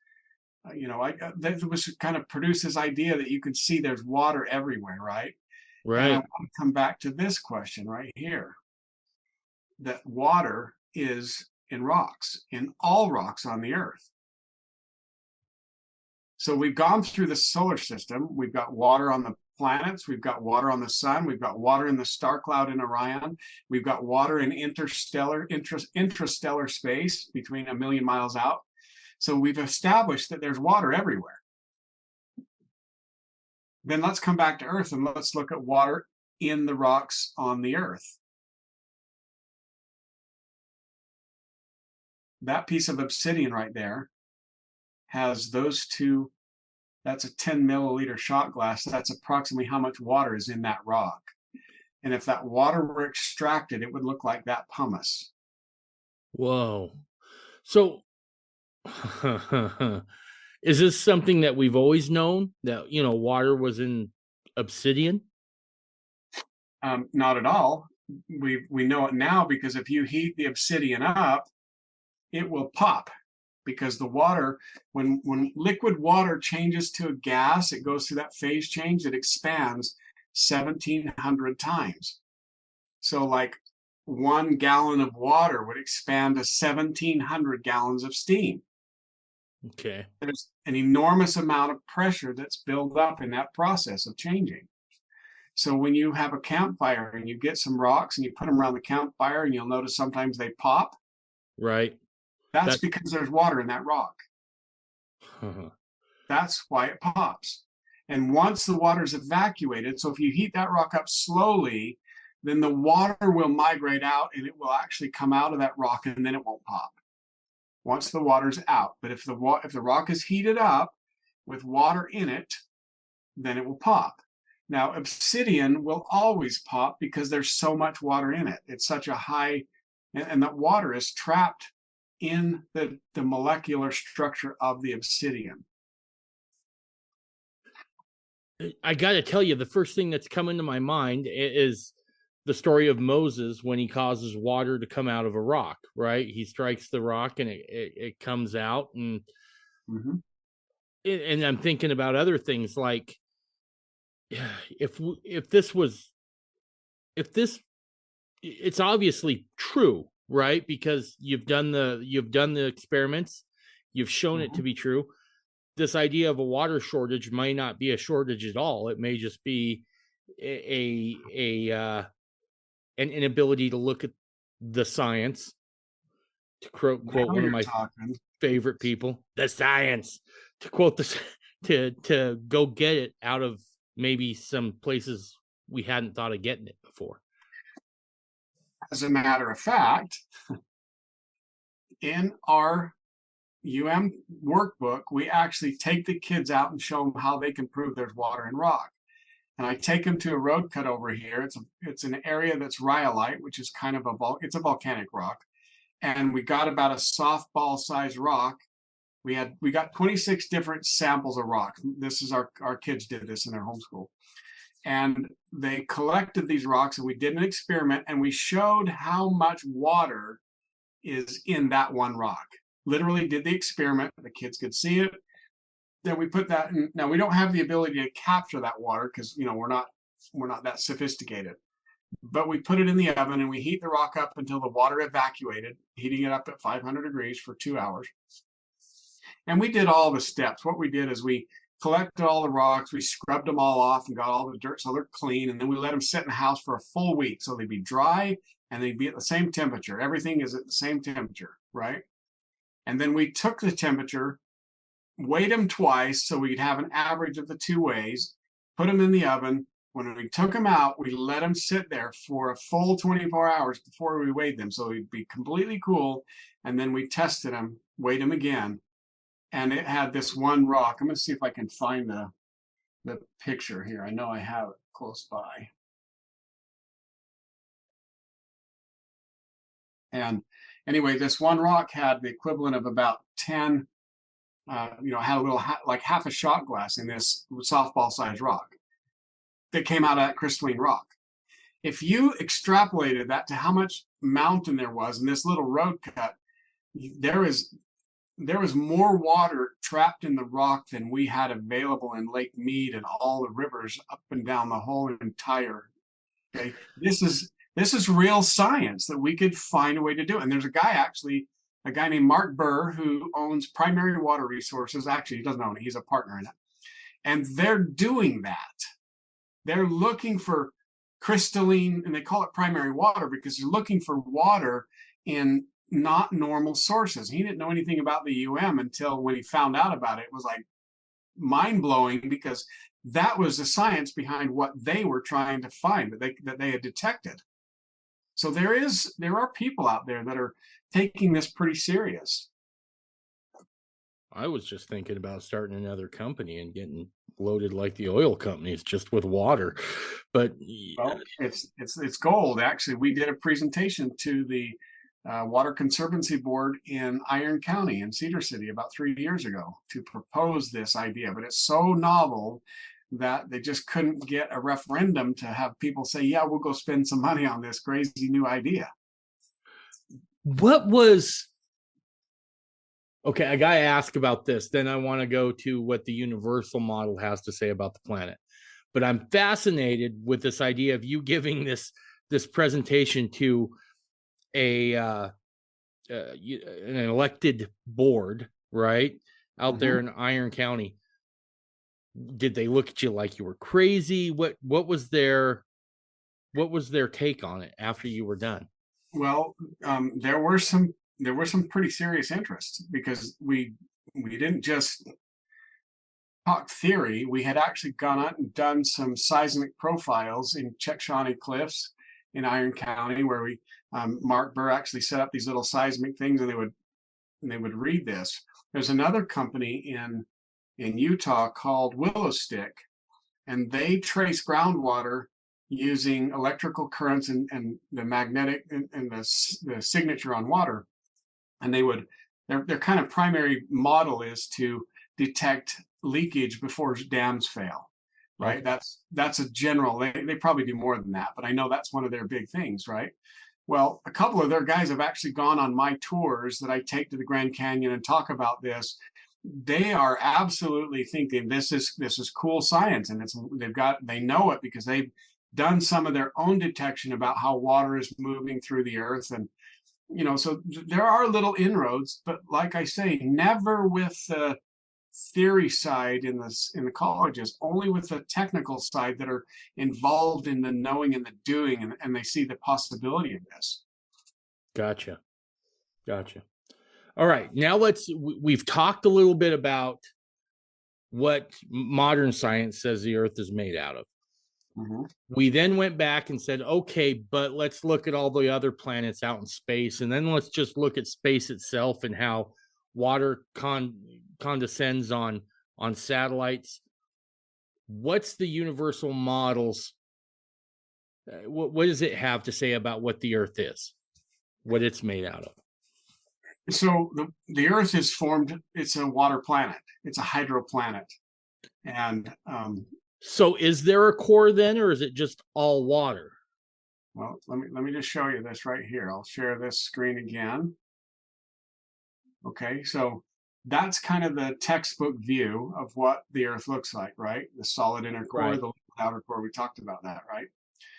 C: that was kind of produce this idea that you can see there's water everywhere, right? And I
A: Right.
C: want to come back to this question right here, that water is in rocks, in all rocks on the earth. So we've gone through the solar system. We've got water on the planets. We've got water on the sun. We've got water in the star cloud in Orion. We've got water in intrastellar space between 1,000,000 miles out. So we've established that there's water everywhere. Then let's come back to Earth and let's look at water in the rocks on the Earth. That piece of obsidian right there has those two. That's a 10 milliliter shot glass. That's approximately how much water is in that rock. And if that water were extracted, it would look like that pumice.
A: Whoa. So is this something that we've always known, that water was in obsidian?
C: Not at all. We know it now because if you heat the obsidian up, it will pop, because the water, when liquid water changes to a gas, it goes through that phase change, it expands 1,700 times. So like 1 gallon of water would expand to 1,700 gallons of steam.
A: Okay.
C: There's an enormous amount of pressure that's built up in that process of changing. So when you have a campfire and you get some rocks and you put them around the campfire, and you'll notice sometimes they pop,
A: Right.
C: that's because there's water in that rock. That's why it pops. And once the water's evacuated, so if you heat that rock up slowly, then the water will migrate out and it will actually come out of that rock, and then it won't pop once the water's out. But if the rock is heated up with water in it, then it will pop. Now, obsidian will always pop because there's so much water in it. It's such a high, and that water is trapped in the molecular structure of the obsidian.
A: I got to tell you, the first thing that's come into my mind is the story of Moses when he causes water to come out of a rock, right? He strikes the rock and it comes out. And and I'm thinking about other things like, if it's obviously true, right? Because you've done the experiments, you've shown it to be true. This idea of a water shortage might not be a shortage at all. It may just be an inability to look at the science, to quote one of my favorite people, the science, to quote this, to go get it out of maybe some places we hadn't thought of getting it before.
C: As a matter of fact, in our workbook, we actually take the kids out and show them how they can prove there's water in rock. And I take them to a road cut over here. It's an area that's rhyolite, which is kind of it's a volcanic rock. And we got about a softball sized rock. We got 26 different samples of rock. This is our kids did this in their homeschool. And they collected these rocks, and we did an experiment, and we showed how much water is in that one rock. Literally did the experiment. The kids could see it. Then we put that in. Now, we don't have the ability to capture that water because, we're not that sophisticated. But we put it in the oven and we heat the rock up until the water evacuated, heating it up at 500 degrees for 2 hours. And we did all the steps. What we did is we collected all the rocks, we scrubbed them all off and got all the dirt so they're clean. And then we let them sit in the house for a full week. So they'd be dry and they'd be at the same temperature. Everything is at the same temperature, right? And then we took the temperature, weighed them twice so we could have an average of the two ways, put them in the oven. When we took them out, we let them sit there for a full 24 hours before we weighed them. So they'd be completely cool. And then we tested them, weighed them again. And it had this one rock. I'm going to see if I can find the picture here. I know I have it close by. And anyway, this one rock had the equivalent of about 10, had a little, like half a shot glass in this softball sized rock that came out of that crystalline rock. If you extrapolated that to how much mountain there was in this little road cut, there was more water trapped in the rock than we had available in Lake Mead and all the rivers up and down the whole entire. Okay, this is real science that we could find a way to do. And there's a guy named Mark Burr who owns Primary Water Resources. Actually, he doesn't own it; he's a partner in it. And they're doing that. They're looking for crystalline, and they call it primary water because they're looking for water in not normal sources. He didn't know anything about the until when he found out about it. It was like mind-blowing because that was the science behind what they were trying to find that they had detected. So there are people out there that are taking this pretty serious.
A: I was just thinking about starting another company and getting loaded like the oil companies, just with water. But
C: well, it's gold. Actually, we did a presentation to the Water Conservancy Board in Iron County in Cedar City about 3 years ago to propose this idea. But it's so novel that they just couldn't get a referendum to have people say, yeah, we'll go spend some money on this crazy new idea.
A: Okay, I got to ask about this. Then I want to go to what the universal model has to say about the planet. But I'm fascinated with this idea of you giving this presentation to an elected board, right, out there in Iron County. Did they look at you like you were crazy? What was their take on it after you were done?
C: Well, there were some pretty serious interests because we didn't just talk theory. We had actually gone out and done some seismic profiles in Czech Cliffs in Iron County where we Mark Burr actually set up these little seismic things, and they would read this. There's another company in Utah called Willow Stick, and they trace groundwater using electrical currents and the magnetic and the signature on water. And their kind of primary model is to detect leakage before dams fail, right? Okay. That's a general, they probably do more than that, but I know that's one of their big things, right? Well, a couple of their guys have actually gone on my tours that I take to the Grand Canyon and talk about this. They are absolutely thinking this is cool science, and they know it because they've done some of their own detection about how water is moving through the earth. And so there are little inroads, but like I say, never with the theory side in the colleges, only with the technical side that are involved in the knowing and the doing, and they see the possibility of this.
A: Gotcha. All right, now we've talked a little bit about what modern science says the earth is made out of. Mm-hmm. We then went back and said, okay, but let's look at all the other planets out in space, and then let's just look at space itself and how water condescends on satellites. What's the universal models? What does it have to say about what the earth is, what it's made out of?
C: So the earth is formed, it's a water planet, it's a hydroplanet. And
A: so is there a core then, or is it just all water?
C: Well, let me just show you this right here. I'll share this screen again. Okay, so that's kind of the textbook view of what the earth looks like, right? The solid inner core, right. The liquid outer core, we talked about that, right?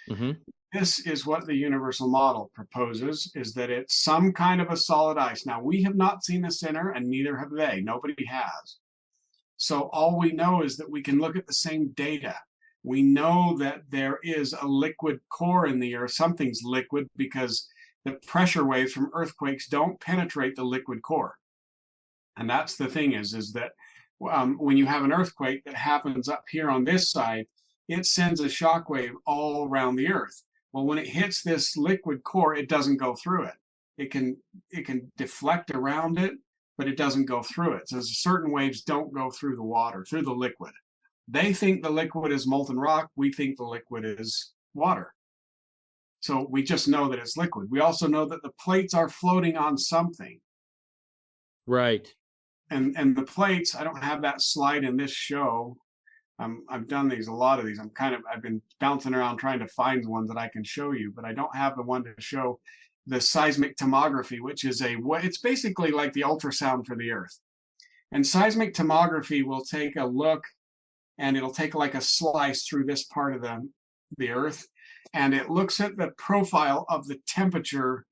C: Mm-hmm. This is what the universal model proposes, is that it's some kind of a solid ice. Now, we have not seen the center, and neither have they. Nobody has. So all we know is that we can look at the same data. We know that there is a liquid core in the earth. Something's liquid because the pressure waves from earthquakes don't penetrate the liquid core. And that's the thing is that when you have an earthquake that happens up here on this side, it sends a shock wave all around the earth. Well, when it hits this liquid core, it doesn't go through it. It can deflect around it, but it doesn't go through it. So certain waves don't go through the water, through the liquid. They think the liquid is molten rock. We think the liquid is water. So we just know that it's liquid. We also know that the plates are floating on something.
A: Right.
C: And the plates, I don't have that slide in this show. I've done a lot of these. I've been bouncing around trying to find one that I can show you, but I don't have the one to show the seismic tomography, which is it's basically like the ultrasound for the earth. And seismic tomography will take a look, and it'll take like a slice through this part of the earth, and it looks at the profile of the temperature,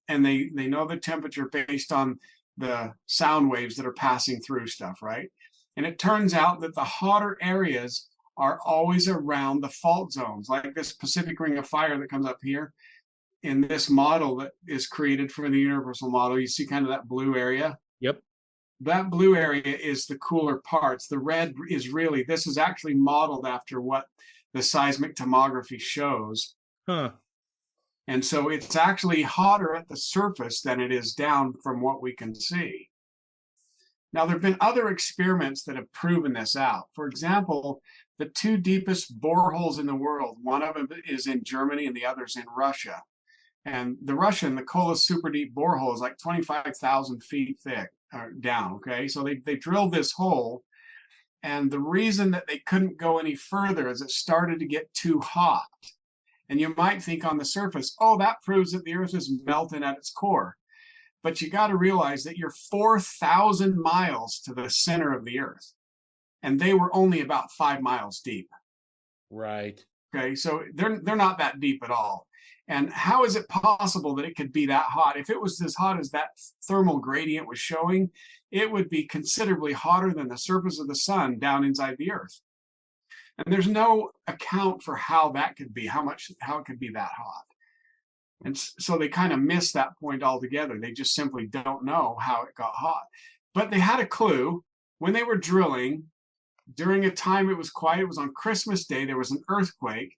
C: and they know the temperature based on the sound waves that are passing through stuff, right? And it turns out that the hotter areas are always around the fault zones, like this Pacific Ring of Fire that comes up here. In this model that is created for the universal model, you see kind of that blue area.
A: Yep.
C: That blue area is the cooler parts. The red is this is actually modeled after what the seismic tomography shows.
A: Huh.
C: And so it's actually hotter at the surface than it is down from what we can see. Now, there have been other experiments that have proven this out. For example, the two deepest boreholes in the world, one of them is in Germany and the other's in Russia. And the Russian, the Kola super deep borehole is like 25,000 feet thick down, okay? So they drilled this hole, and the reason that they couldn't go any further is it started to get too hot. And you might think on the surface, oh, that proves that the earth is melting at its core. But you got to realize that you're 4,000 miles to the center of the earth, and they were only about 5 miles deep.
A: Right.
C: Okay, so they're not that deep at all. And how is it possible that it could be that hot? If it was as hot as that thermal gradient was showing, it would be considerably hotter than the surface of the sun down inside the earth. And there's no account for how that could be, how it could be that hot. And so they kind of miss that point altogether. They just simply don't know how it got hot. But they had a clue when they were drilling during a time it was quiet. It was on Christmas Day. There was an earthquake,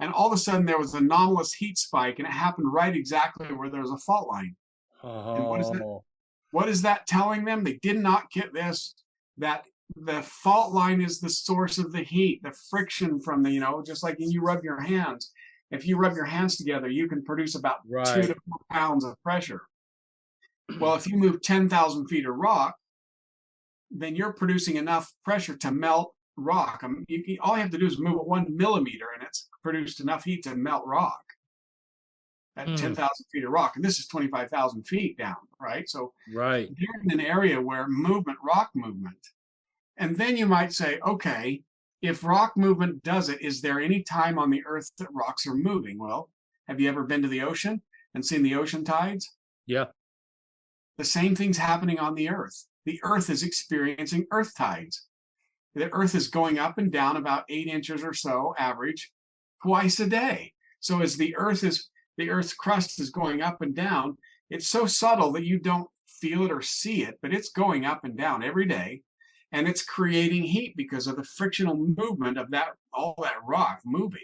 C: And all of a sudden there was an anomalous heat spike, and it happened right exactly where there was a fault line. And
A: Oh,
C: what is that telling them? They did not get this, that the fault line is the source of the heat, the friction from the, just like when you rub your hands. If you rub your hands together, you can produce about 2 to 4 pounds of pressure. Well, if you move 10,000 feet of rock, then you're producing enough pressure to melt rock. All you have to do is move it 1 millimeter, and it's produced enough heat to melt rock at 10,000 feet of rock. And this is 25,000 feet down, right? So
A: right.
C: you're in an area where rock movement. And then you might say, okay, if rock movement does it, is there any time on the earth that rocks are moving? Well, have you ever been to the ocean and seen the ocean tides?
A: Yeah.
C: The same thing's happening on the earth. The earth is experiencing earth tides. The earth is going up and down about 8 inches or so average twice a day. So as the earth's crust is going up and down, it's so subtle that you don't feel it or see it, but it's going up and down every day, and it's creating heat because of the frictional movement of all that rock moving.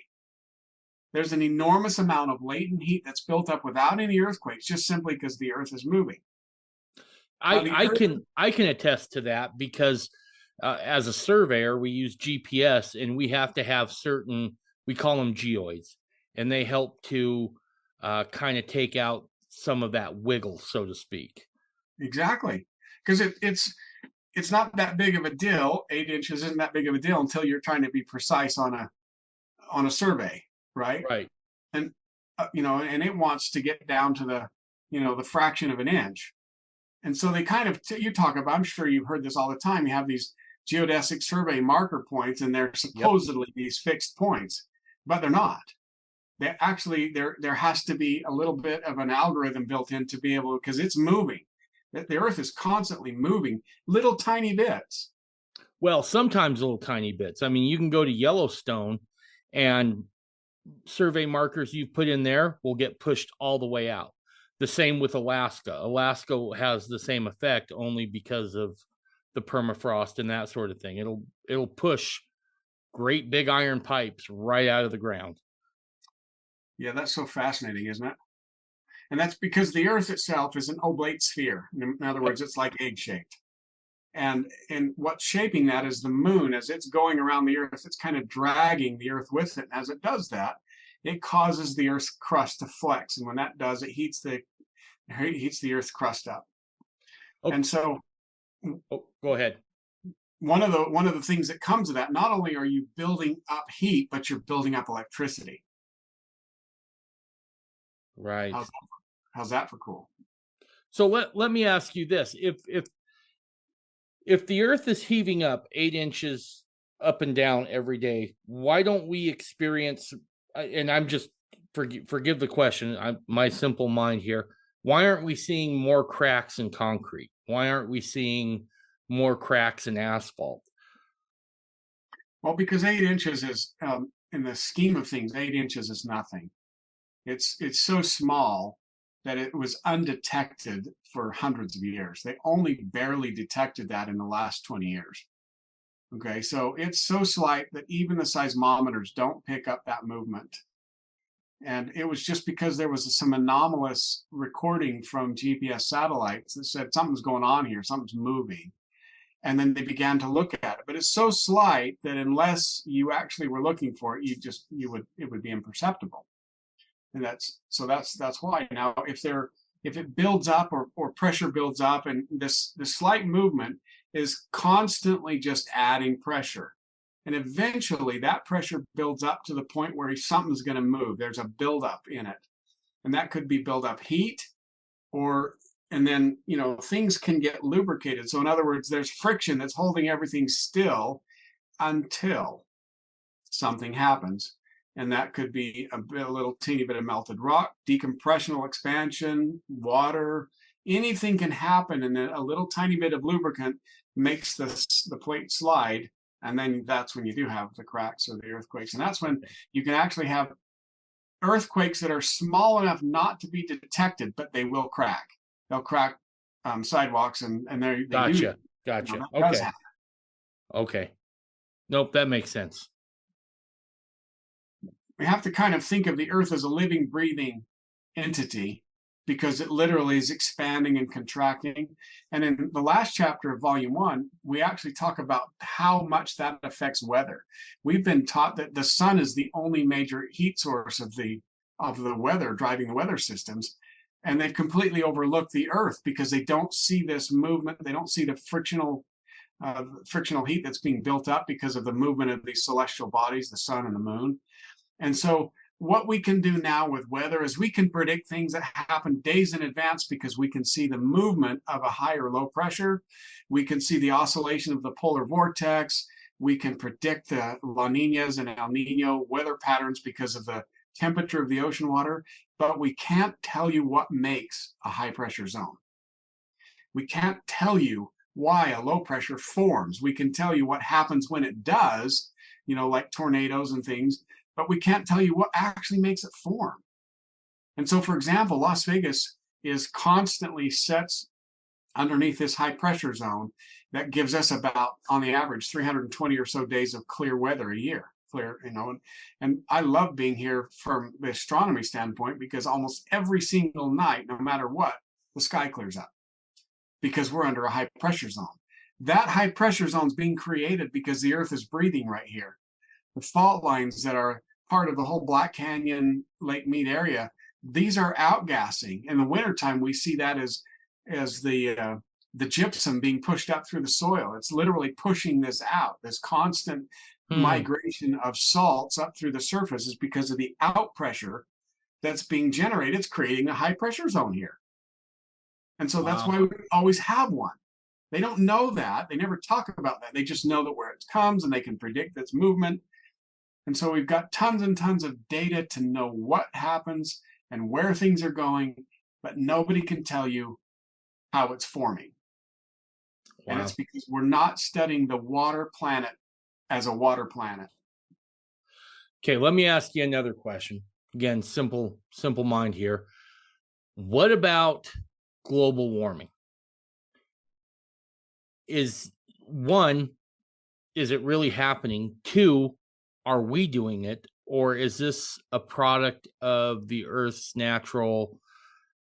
C: There's an enormous amount of latent heat that's built up without any earthquakes, just simply because the earth is moving.
A: I can attest to that because as a surveyor, we use GPS, and we have to have certain, we call them geoids, and they help to kind of take out some of that wiggle, so to speak.
C: Exactly, because it's not that big of a deal. 8 inches isn't that big of a deal until you're trying to be precise on a survey, right?
A: Right.
C: And and it wants to get down to the fraction of an inch. And so they kind of, you talk about, I'm sure you've heard this all the time, you have these geodesic survey marker points, and they're supposedly these fixed points, but they're not. They actually, there has to be a little bit of an algorithm built in to be able, because it's moving. The earth is constantly moving little tiny bits.
A: Well, sometimes little tiny bits. I mean, you can go to Yellowstone, and survey markers you've put in there will get pushed all the way out. The same with Alaska. Alaska has the same effect, only because of the permafrost and that sort of thing. It'll push great big iron pipes right out of the ground.
C: Yeah, that's so fascinating, isn't it? And that's because the earth itself is an oblate sphere. In other words, it's like egg-shaped. And what's shaping that is the moon. As it's going around the earth, it's kind of dragging the earth with it. And as it does that, it causes the earth's crust to flex. And when that does, it heats the earth's crust up.
A: Okay.
C: And so
A: go ahead.
C: One of the things that comes of that, not only are you building up heat, but you're building up electricity.
A: Right.
C: How's that for cool?
A: So let me ask you this. If the earth is heaving up 8 inches up and down every day, why don't we experience, and I'm just, forgive the question, my simple mind here, why aren't we seeing more cracks in concrete? Why aren't we seeing more cracks in asphalt?
C: Well, because 8 inches is, in the scheme of things, 8 inches is nothing. It's so small that it was undetected for hundreds of years. They only barely detected that in the last 20 years. Okay, so it's so slight that even the seismometers don't pick up that movement. And it was just because there was some anomalous recording from GPS satellites that said something's going on here, something's moving. And then they began to look at it. But it's so slight that unless you actually were looking for it, it would be imperceptible. And that's why. Now, if it builds up or pressure builds up, and this slight movement is constantly just adding pressure, and eventually that pressure builds up to the point where something's going to move. There's a buildup in it, and that could be build up heat, and then things can get lubricated. So in other words, there's friction that's holding everything still until something happens. And that could be a little teeny bit of melted rock, decompressional expansion, water, anything can happen. And then a little tiny bit of lubricant makes the plate slide. And then that's when you do have the cracks or the earthquakes. And that's when you can actually have earthquakes that are small enough not to be detected, but they will crack. They'll crack sidewalks, and they
A: Gotcha. Okay. Okay. Nope, that makes sense.
C: we have to kind of think of the Earth as a living, breathing entity, because it literally is expanding and contracting. And in the last chapter of volume 1, we actually talk about how much that affects weather. We've been taught that the sun is the only major heat source of the weather, driving the weather systems. And they've completely overlooked the Earth because they don't see this movement. They don't see the frictional heat that's being built up because of the movement of these celestial bodies, the sun and the moon. And so what we can do now with weather is we can predict things that happen days in advance because we can see the movement of a high or low pressure. We can see the oscillation of the polar vortex. We can predict the La Niñas and El Nino weather patterns because of the temperature of the ocean water, but we can't tell you what makes a high pressure zone. We can't tell you why a low pressure forms. We can tell you what happens when it does, like tornadoes and things, but we can't tell you what actually makes it form. And so, for example, Las Vegas is constantly sets underneath this high pressure zone that gives us about, on the average, 320 or so days of clear weather a year. And I love being here from the astronomy standpoint because almost every single night, no matter what, the sky clears up because we're under a high pressure zone. That high pressure zone is being created because the Earth is breathing right here. The fault lines that are part of the whole Black Canyon, Lake Mead area, these are outgassing. In the wintertime, we see that as the gypsum being pushed up through the soil. It's literally pushing this out. This constant migration of salts up through the surface is because of the out pressure that's being generated. It's creating a high pressure zone here. And so that's why we always have one. They don't know that. They never talk about that. They just know that where it comes and they can predict its movement. And so we've got tons and tons of data to know what happens and where things are going, but nobody can tell you how it's forming. Wow. And it's because we're not studying the water planet as a water planet.
A: Okay, let me ask you another question. Again, simple mind here. What about global warming? Is it really happening? 2, are we doing it? Or is this a product of the Earth's natural,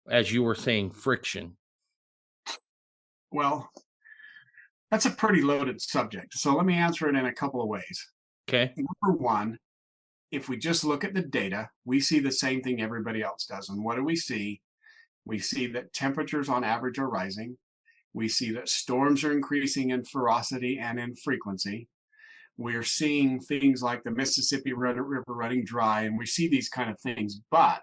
A: as you were saying, friction?
C: Well, that's a pretty loaded subject. So let me answer it in a couple of ways.
A: Okay.
C: Number one, if we just look at the data, we see the same thing everybody else does. And what do we see? We see that temperatures on average are rising. We see that storms are increasing in ferocity and in frequency. We're seeing things like the Mississippi River running dry, and we see these kind of things. But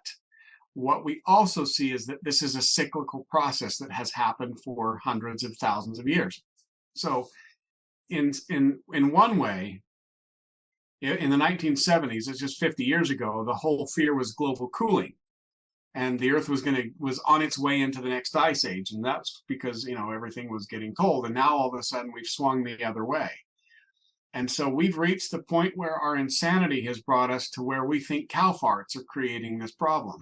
C: what we also see is that this is a cyclical process that has happened for hundreds of thousands of years. So in one way, in the 1970s, it's just 50 years ago, the whole fear was global cooling. And the Earth was on its way into the next ice age. And that's because, everything was getting cold. And now all of a sudden we've swung the other way. And so we've reached the point where our insanity has brought us to where we think cow farts are creating this problem.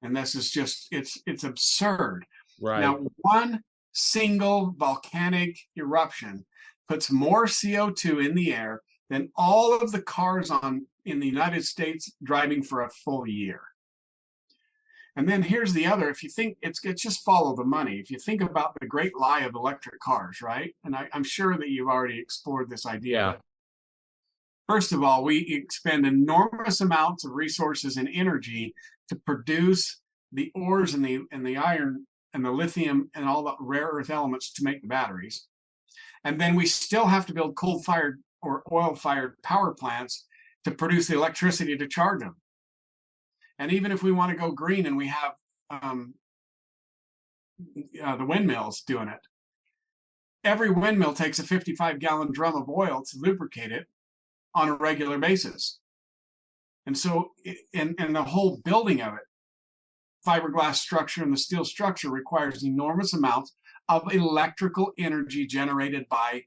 C: And this is just, it's absurd.
A: Right.
C: Now, one single volcanic eruption puts more CO2 in the air than all of the cars in the United States driving for a full year. And then here's the other, if you think it's just follow the money. If you think about the great lie of electric cars, right? And I'm sure that you've already explored this idea.
A: Yeah.
C: First of all, we expend enormous amounts of resources and energy to produce the ores and the iron and the lithium and all the rare earth elements to make the batteries. And then we still have to build coal-fired or oil-fired power plants to produce the electricity to charge them. And even if we want to go green and we have the windmills doing it, every windmill takes a 55-gallon drum of oil to lubricate it on a regular basis. And so, and the whole building of it, fiberglass structure and the steel structure, requires enormous amounts of electrical energy generated by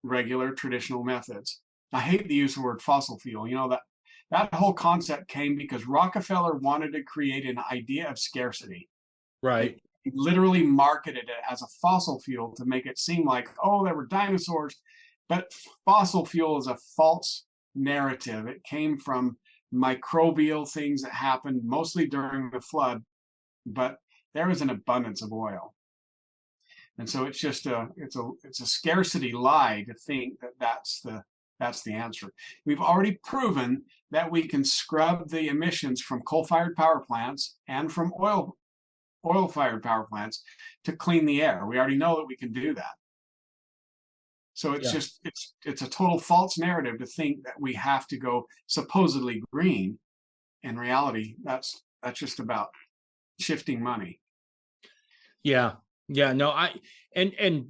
C: regular traditional methods. I hate the use of the word fossil fuel. That whole concept came because Rockefeller wanted to create an idea of scarcity.
A: Right.
C: He literally marketed it as a fossil fuel to make it seem like, oh, there were dinosaurs. But fossil fuel is a false narrative. It came from microbial things that happened mostly during the flood, but there was an abundance of oil. And so it's just it's a scarcity lie to think that that's the answer. We've already proven that we can scrub the emissions from coal-fired power plants and from oil-fired power plants to clean the air. We already know that we can do that. So it's just it's a total false narrative to think that we have to go supposedly green. In reality, that's just about shifting money.
A: Yeah. No, and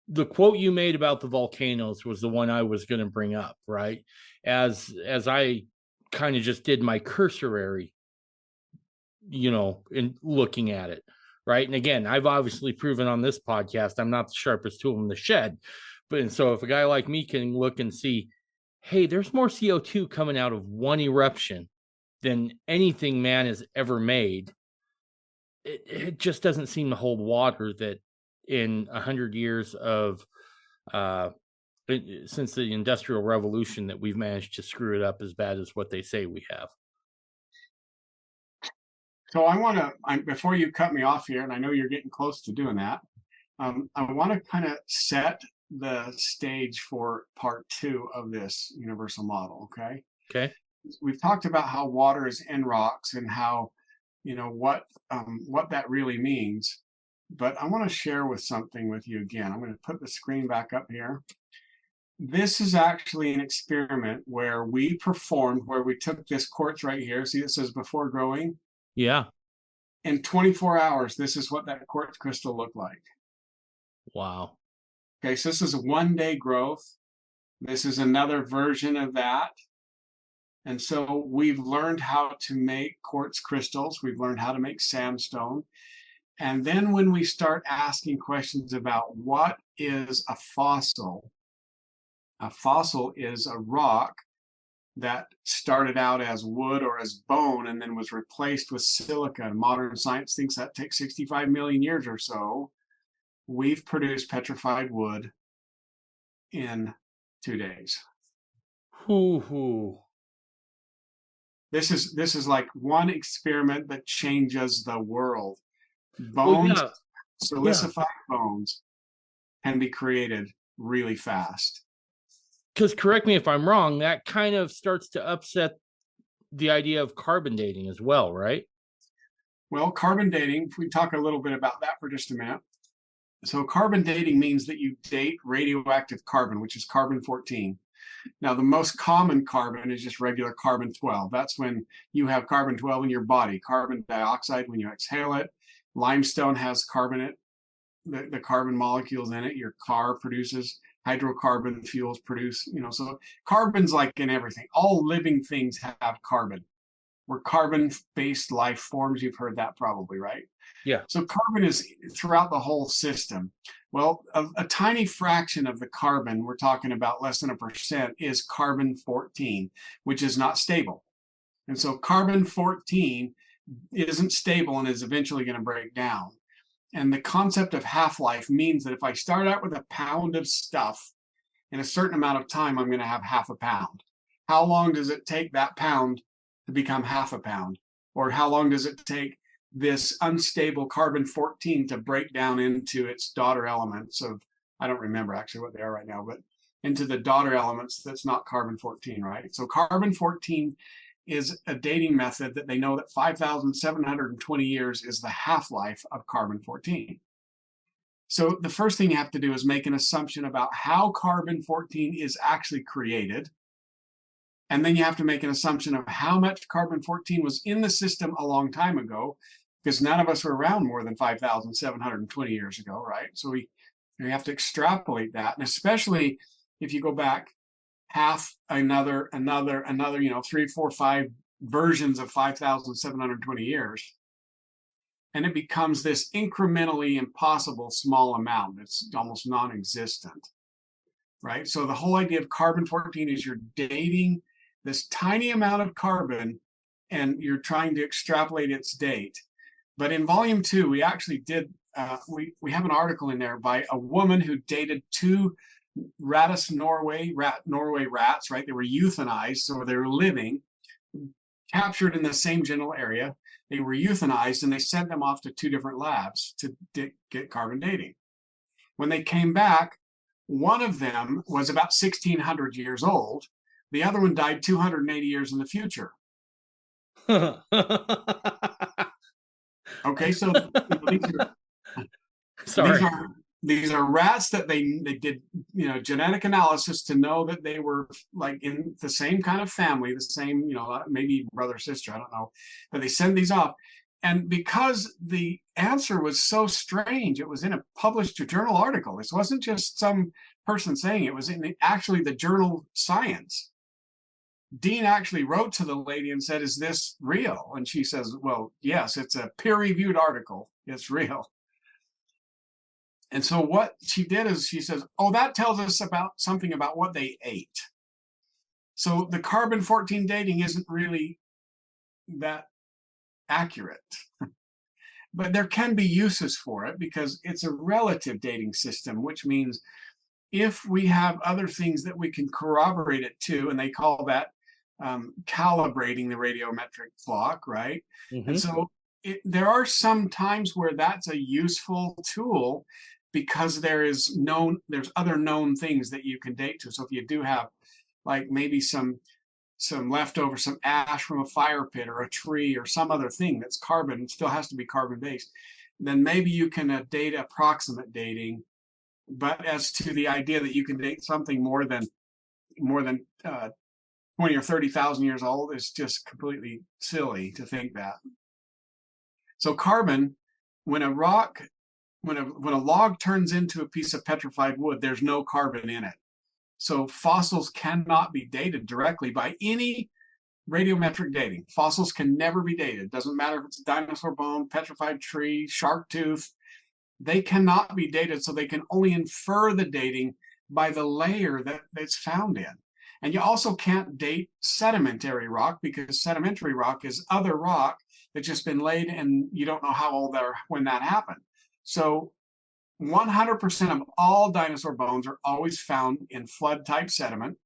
A: the quote you made about the volcanoes was the one I was going to bring up, right? As I kind of just did my cursory, in looking at it, right? And again, I've obviously proven on this podcast I'm not the sharpest tool in the shed, and so if a guy like me can look and see, hey, there's more CO2 coming out of one eruption than anything man has ever made. It just doesn't seem to hold water that in 100 years of since the Industrial Revolution that we've managed to screw it up as bad as what they say we have.
C: So I want to, before you cut me off here, and I know you're getting close to doing that, I want to kind of set the stage for part 2 of this universal model. Okay. We've talked about how water is in rocks and how what that really means, but I want to share something with you again. I'm going to put the screen back up here. This is actually an experiment where we took this quartz right here. See, it says before growing.
A: Yeah.
C: In 24 hours, this is what that quartz crystal looked like.
A: Wow.
C: Okay, so this is a 1-day growth. This is another version of that. And so we've learned how to make quartz crystals. We've learned how to make sandstone. And then when we start asking questions about what is a fossil is a rock that started out as wood or as bone and then was replaced with silica. And modern science thinks that takes 65 million years or so. We've produced petrified wood in 2 days. This is like one experiment that changes the world. Bones, silicified bones, can be created really fast.
A: Because correct me if I'm wrong, that kind of starts to upset the idea of carbon dating as well, right?
C: Well, carbon dating, if we talk a little bit about that for just a minute. So carbon dating means that you date radioactive carbon, which is carbon-14. Now, the most common carbon is just regular carbon-12. That's when you have carbon-12 in your body. Carbon dioxide when you exhale it. Limestone has carbonate, the carbon molecules in it. Your car produces hydrocarbon fuels produce, so carbon's like in everything. All living things have carbon. We're carbon-based life forms. You've heard that probably, right?
A: Yeah.
C: So carbon is throughout the whole system. Well, a tiny fraction of the carbon, we're talking about less than 1%, is carbon-14, which is not stable. And so carbon-14 isn't stable and is eventually going to break down. And the concept of half-life means that if I start out with a pound of stuff, in a certain amount of time, I'm going to have half a pound. How long does it take that pound to become half a pound? Or how long does it take this unstable carbon-14 to break down into its daughter elements of, I don't remember actually what they are right now, but into the daughter elements that's not carbon-14, right? So carbon-14 is a dating method that they know that 5,720 years is the half-life of carbon-14. So the first thing you have to do is make an assumption about how carbon-14 is actually created. And then you have to make an assumption of how much carbon-14 was in the system a long time ago, because none of us were around more than 5,720 years ago, right? So we have to extrapolate that. And especially if you go back half another 3, 4, 5 versions of 5,720 years, and it becomes this incrementally impossible small amount. It's almost non-existent, right? So the whole idea of carbon-14 is you're dating this tiny amount of carbon and you're trying to extrapolate its date. But in volume 2, we actually did, we have an article in there by a woman who dated 2 Norway rats, right? They were euthanized, so they were living, captured in the same general area. They were euthanized, and they sent them off to 2 different labs to get carbon dating. When they came back, one of them was about 1,600 years old. The other one died 280 years in the future. Okay, so
A: Sorry.
C: These are rats that they did genetic analysis to know that they were like in the same kind of family, the same maybe brother sister, I don't know, but they send these off. And because the answer was so strange, it was in a published journal article. This wasn't just some person saying it, was in actually the journal Science. Dean actually wrote to the lady and said, "Is this real?" And she says, "Well, yes, it's a peer-reviewed article. It's real." And so what she did is she says, "Oh, that tells us about something about what they ate." So the carbon-14 dating isn't really that accurate. But there can be uses for it because it's a relative dating system, which means if we have other things that we can corroborate it to, and they call that calibrating the radiometric clock, right?
A: Mm-hmm.
C: And so there are some times where that's a useful tool because there's other known things that you can date to. So if you do have like maybe some leftover, some ash from a fire pit or a tree or some other thing that's carbon, it still has to be carbon based, then maybe you can date approximate dating. But as to the idea that you can date something more than 20 or 30,000 years old is just completely silly to think that. So carbon, when a log turns into a piece of petrified wood, there's no carbon in it. So fossils cannot be dated directly by any radiometric dating. Fossils can never be dated. Doesn't matter if it's a dinosaur bone, petrified tree, shark tooth. They cannot be dated, so they can only infer the dating by the layer that it's found in. And you also can't date sedimentary rock because sedimentary rock is other rock that's just been laid and you don't know how old they are when that happened. So 100% of all dinosaur bones are always found in flood type sediment.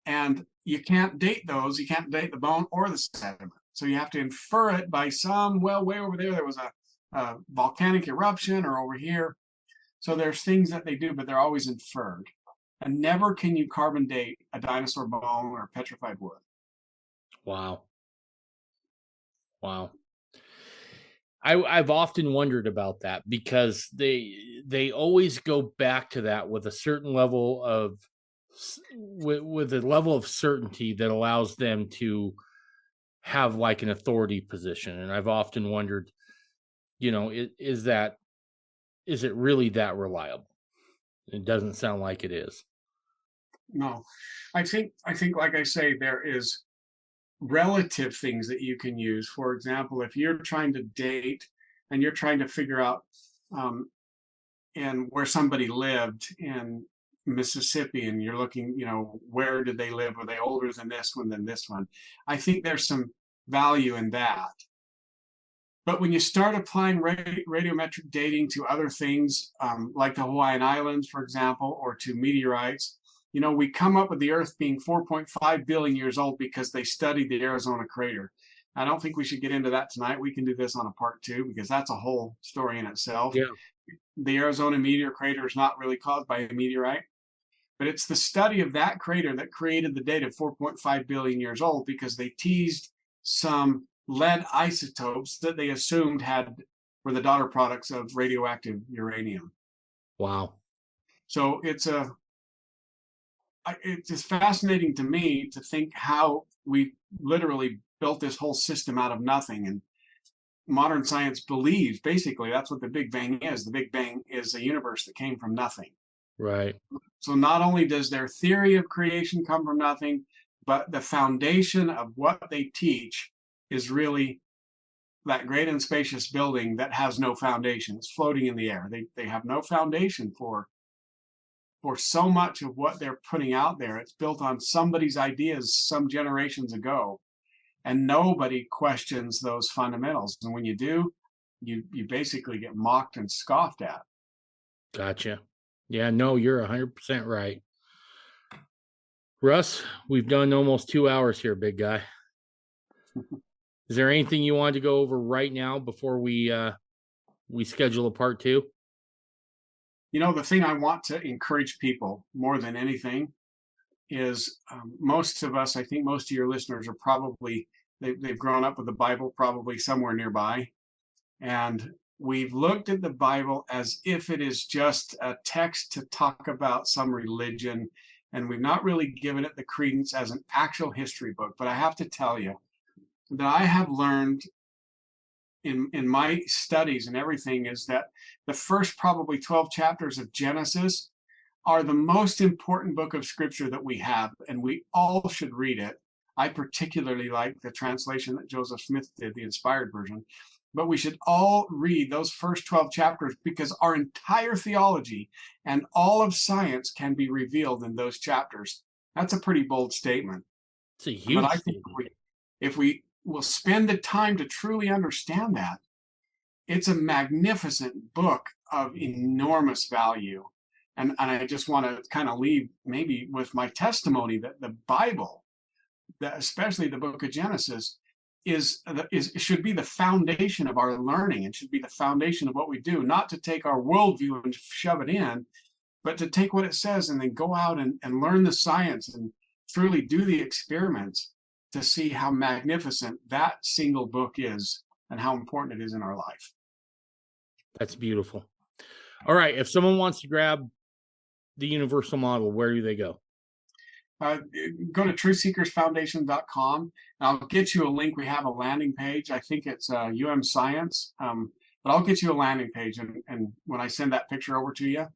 C: And you can't date those. You can't date the bone or the sediment. So you have to infer it by way over there was a volcanic eruption or over here. So there's things that they do, but they're always inferred. And never can you carbon date a dinosaur bone or petrified wood.
A: Wow. I've often wondered about that because they always go back to that with a certain level of with a level of certainty that allows them to have like an authority position. And I've often wondered, is it really that reliable? It doesn't sound like it is.
C: No, I think like I say, there is relative things that you can use. For example, if you're trying to date and you're trying to figure out and where somebody lived in Mississippi, and you're looking, where did they live? Were they older than this one? I think there's some value in that. But when you start applying radiometric dating to other things, like the Hawaiian Islands, for example, or to meteorites, we come up with the Earth being 4.5 billion years old because they studied the Arizona crater. I don't think we should get into that tonight. We can do this on a part 2 because that's a whole story in itself.
A: Yeah.
C: The Arizona meteor crater is not really caused by a meteorite, but it's the study of that crater that created the date of 4.5 billion years old because they teased some lead isotopes that they assumed were the daughter products of radioactive uranium.
A: Wow.
C: So it's just fascinating to me to think how we literally built this whole system out of nothing. And modern science believes basically that's what the Big Bang is. The Big Bang is a universe that came from nothing.
A: Right.
C: So not only does their theory of creation come from nothing, but the foundation of what they teach is really that great and spacious building that has no foundation. It's floating in the air. They have no foundation for so much of what they're putting out there. It's built on somebody's ideas some generations ago, and nobody questions those fundamentals. And when you do, you basically get mocked and scoffed at.
A: Gotcha. Yeah, no, you're 100% right. Russ, we've done almost 2 hours here, big guy. Is there anything you want to go over right now before we schedule a part two?
C: The thing I want to encourage people more than anything is most of us, I think most of your listeners are probably, they've grown up with the Bible probably somewhere nearby. And we've looked at the Bible as if it is just a text to talk about some religion. And we've not really given it the credence as an actual history book. But I have to tell you that I have learned in my studies and everything is that the first probably 12 chapters of Genesis are the most important book of scripture that we have, and we all should read it. I particularly like the translation that Joseph Smith did, the inspired version. But we should all read those first 12 chapters because our entire theology and all of science can be revealed in those chapters. That's a pretty bold statement.
A: It's a
C: But
A: huge
C: I think if we will spend the time to truly understand that, it's a magnificent book of enormous value. And I just want to kind of leave maybe with my testimony that the Bible, that especially the book of Genesis, should be the foundation of our learning and should be the foundation of what we do, not to take our worldview and shove it in, but to take what it says and then go out and learn the science and truly do the experiments to see how magnificent that single book is and how important it is in our life.
A: That's beautiful. All right. If someone wants to grab the universal model, where do they go?
C: Go to truthseekersfoundation.com and I'll get you a link. We have a landing page. I think it's Science, but I'll get you a landing page. And when I send that picture over to you,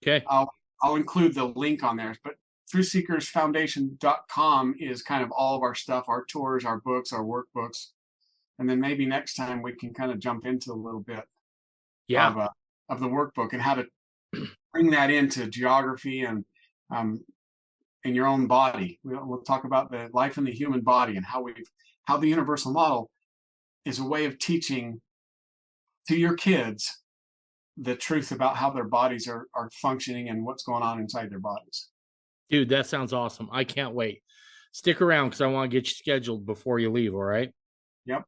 A: okay,
C: I'll include the link on there. But truthseekersfoundation.com is kind of all of our stuff, our tours, our books, our workbooks. And then maybe next time we can kind of jump into a little bit of the workbook and how to bring that into geography and in your own body. We'll talk about the life in the human body and how the universal model is a way of teaching to your kids the truth about how their bodies are functioning and what's going on inside their bodies.
A: Dude, that sounds awesome. I can't wait. Stick around because I want to get you scheduled before you leave. All right.
C: Yep.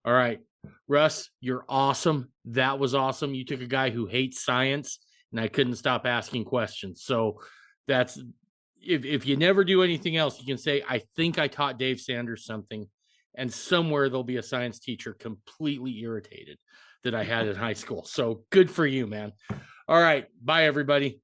A: All right. Russ, you're awesome. That was awesome. You took a guy who hates science and I couldn't stop asking questions. So that's, if you never do anything else, you can say, I think I taught Dave Sanders something, and somewhere there'll be a science teacher completely irritated that I had in high school. So good for you, man. All right. Bye, everybody.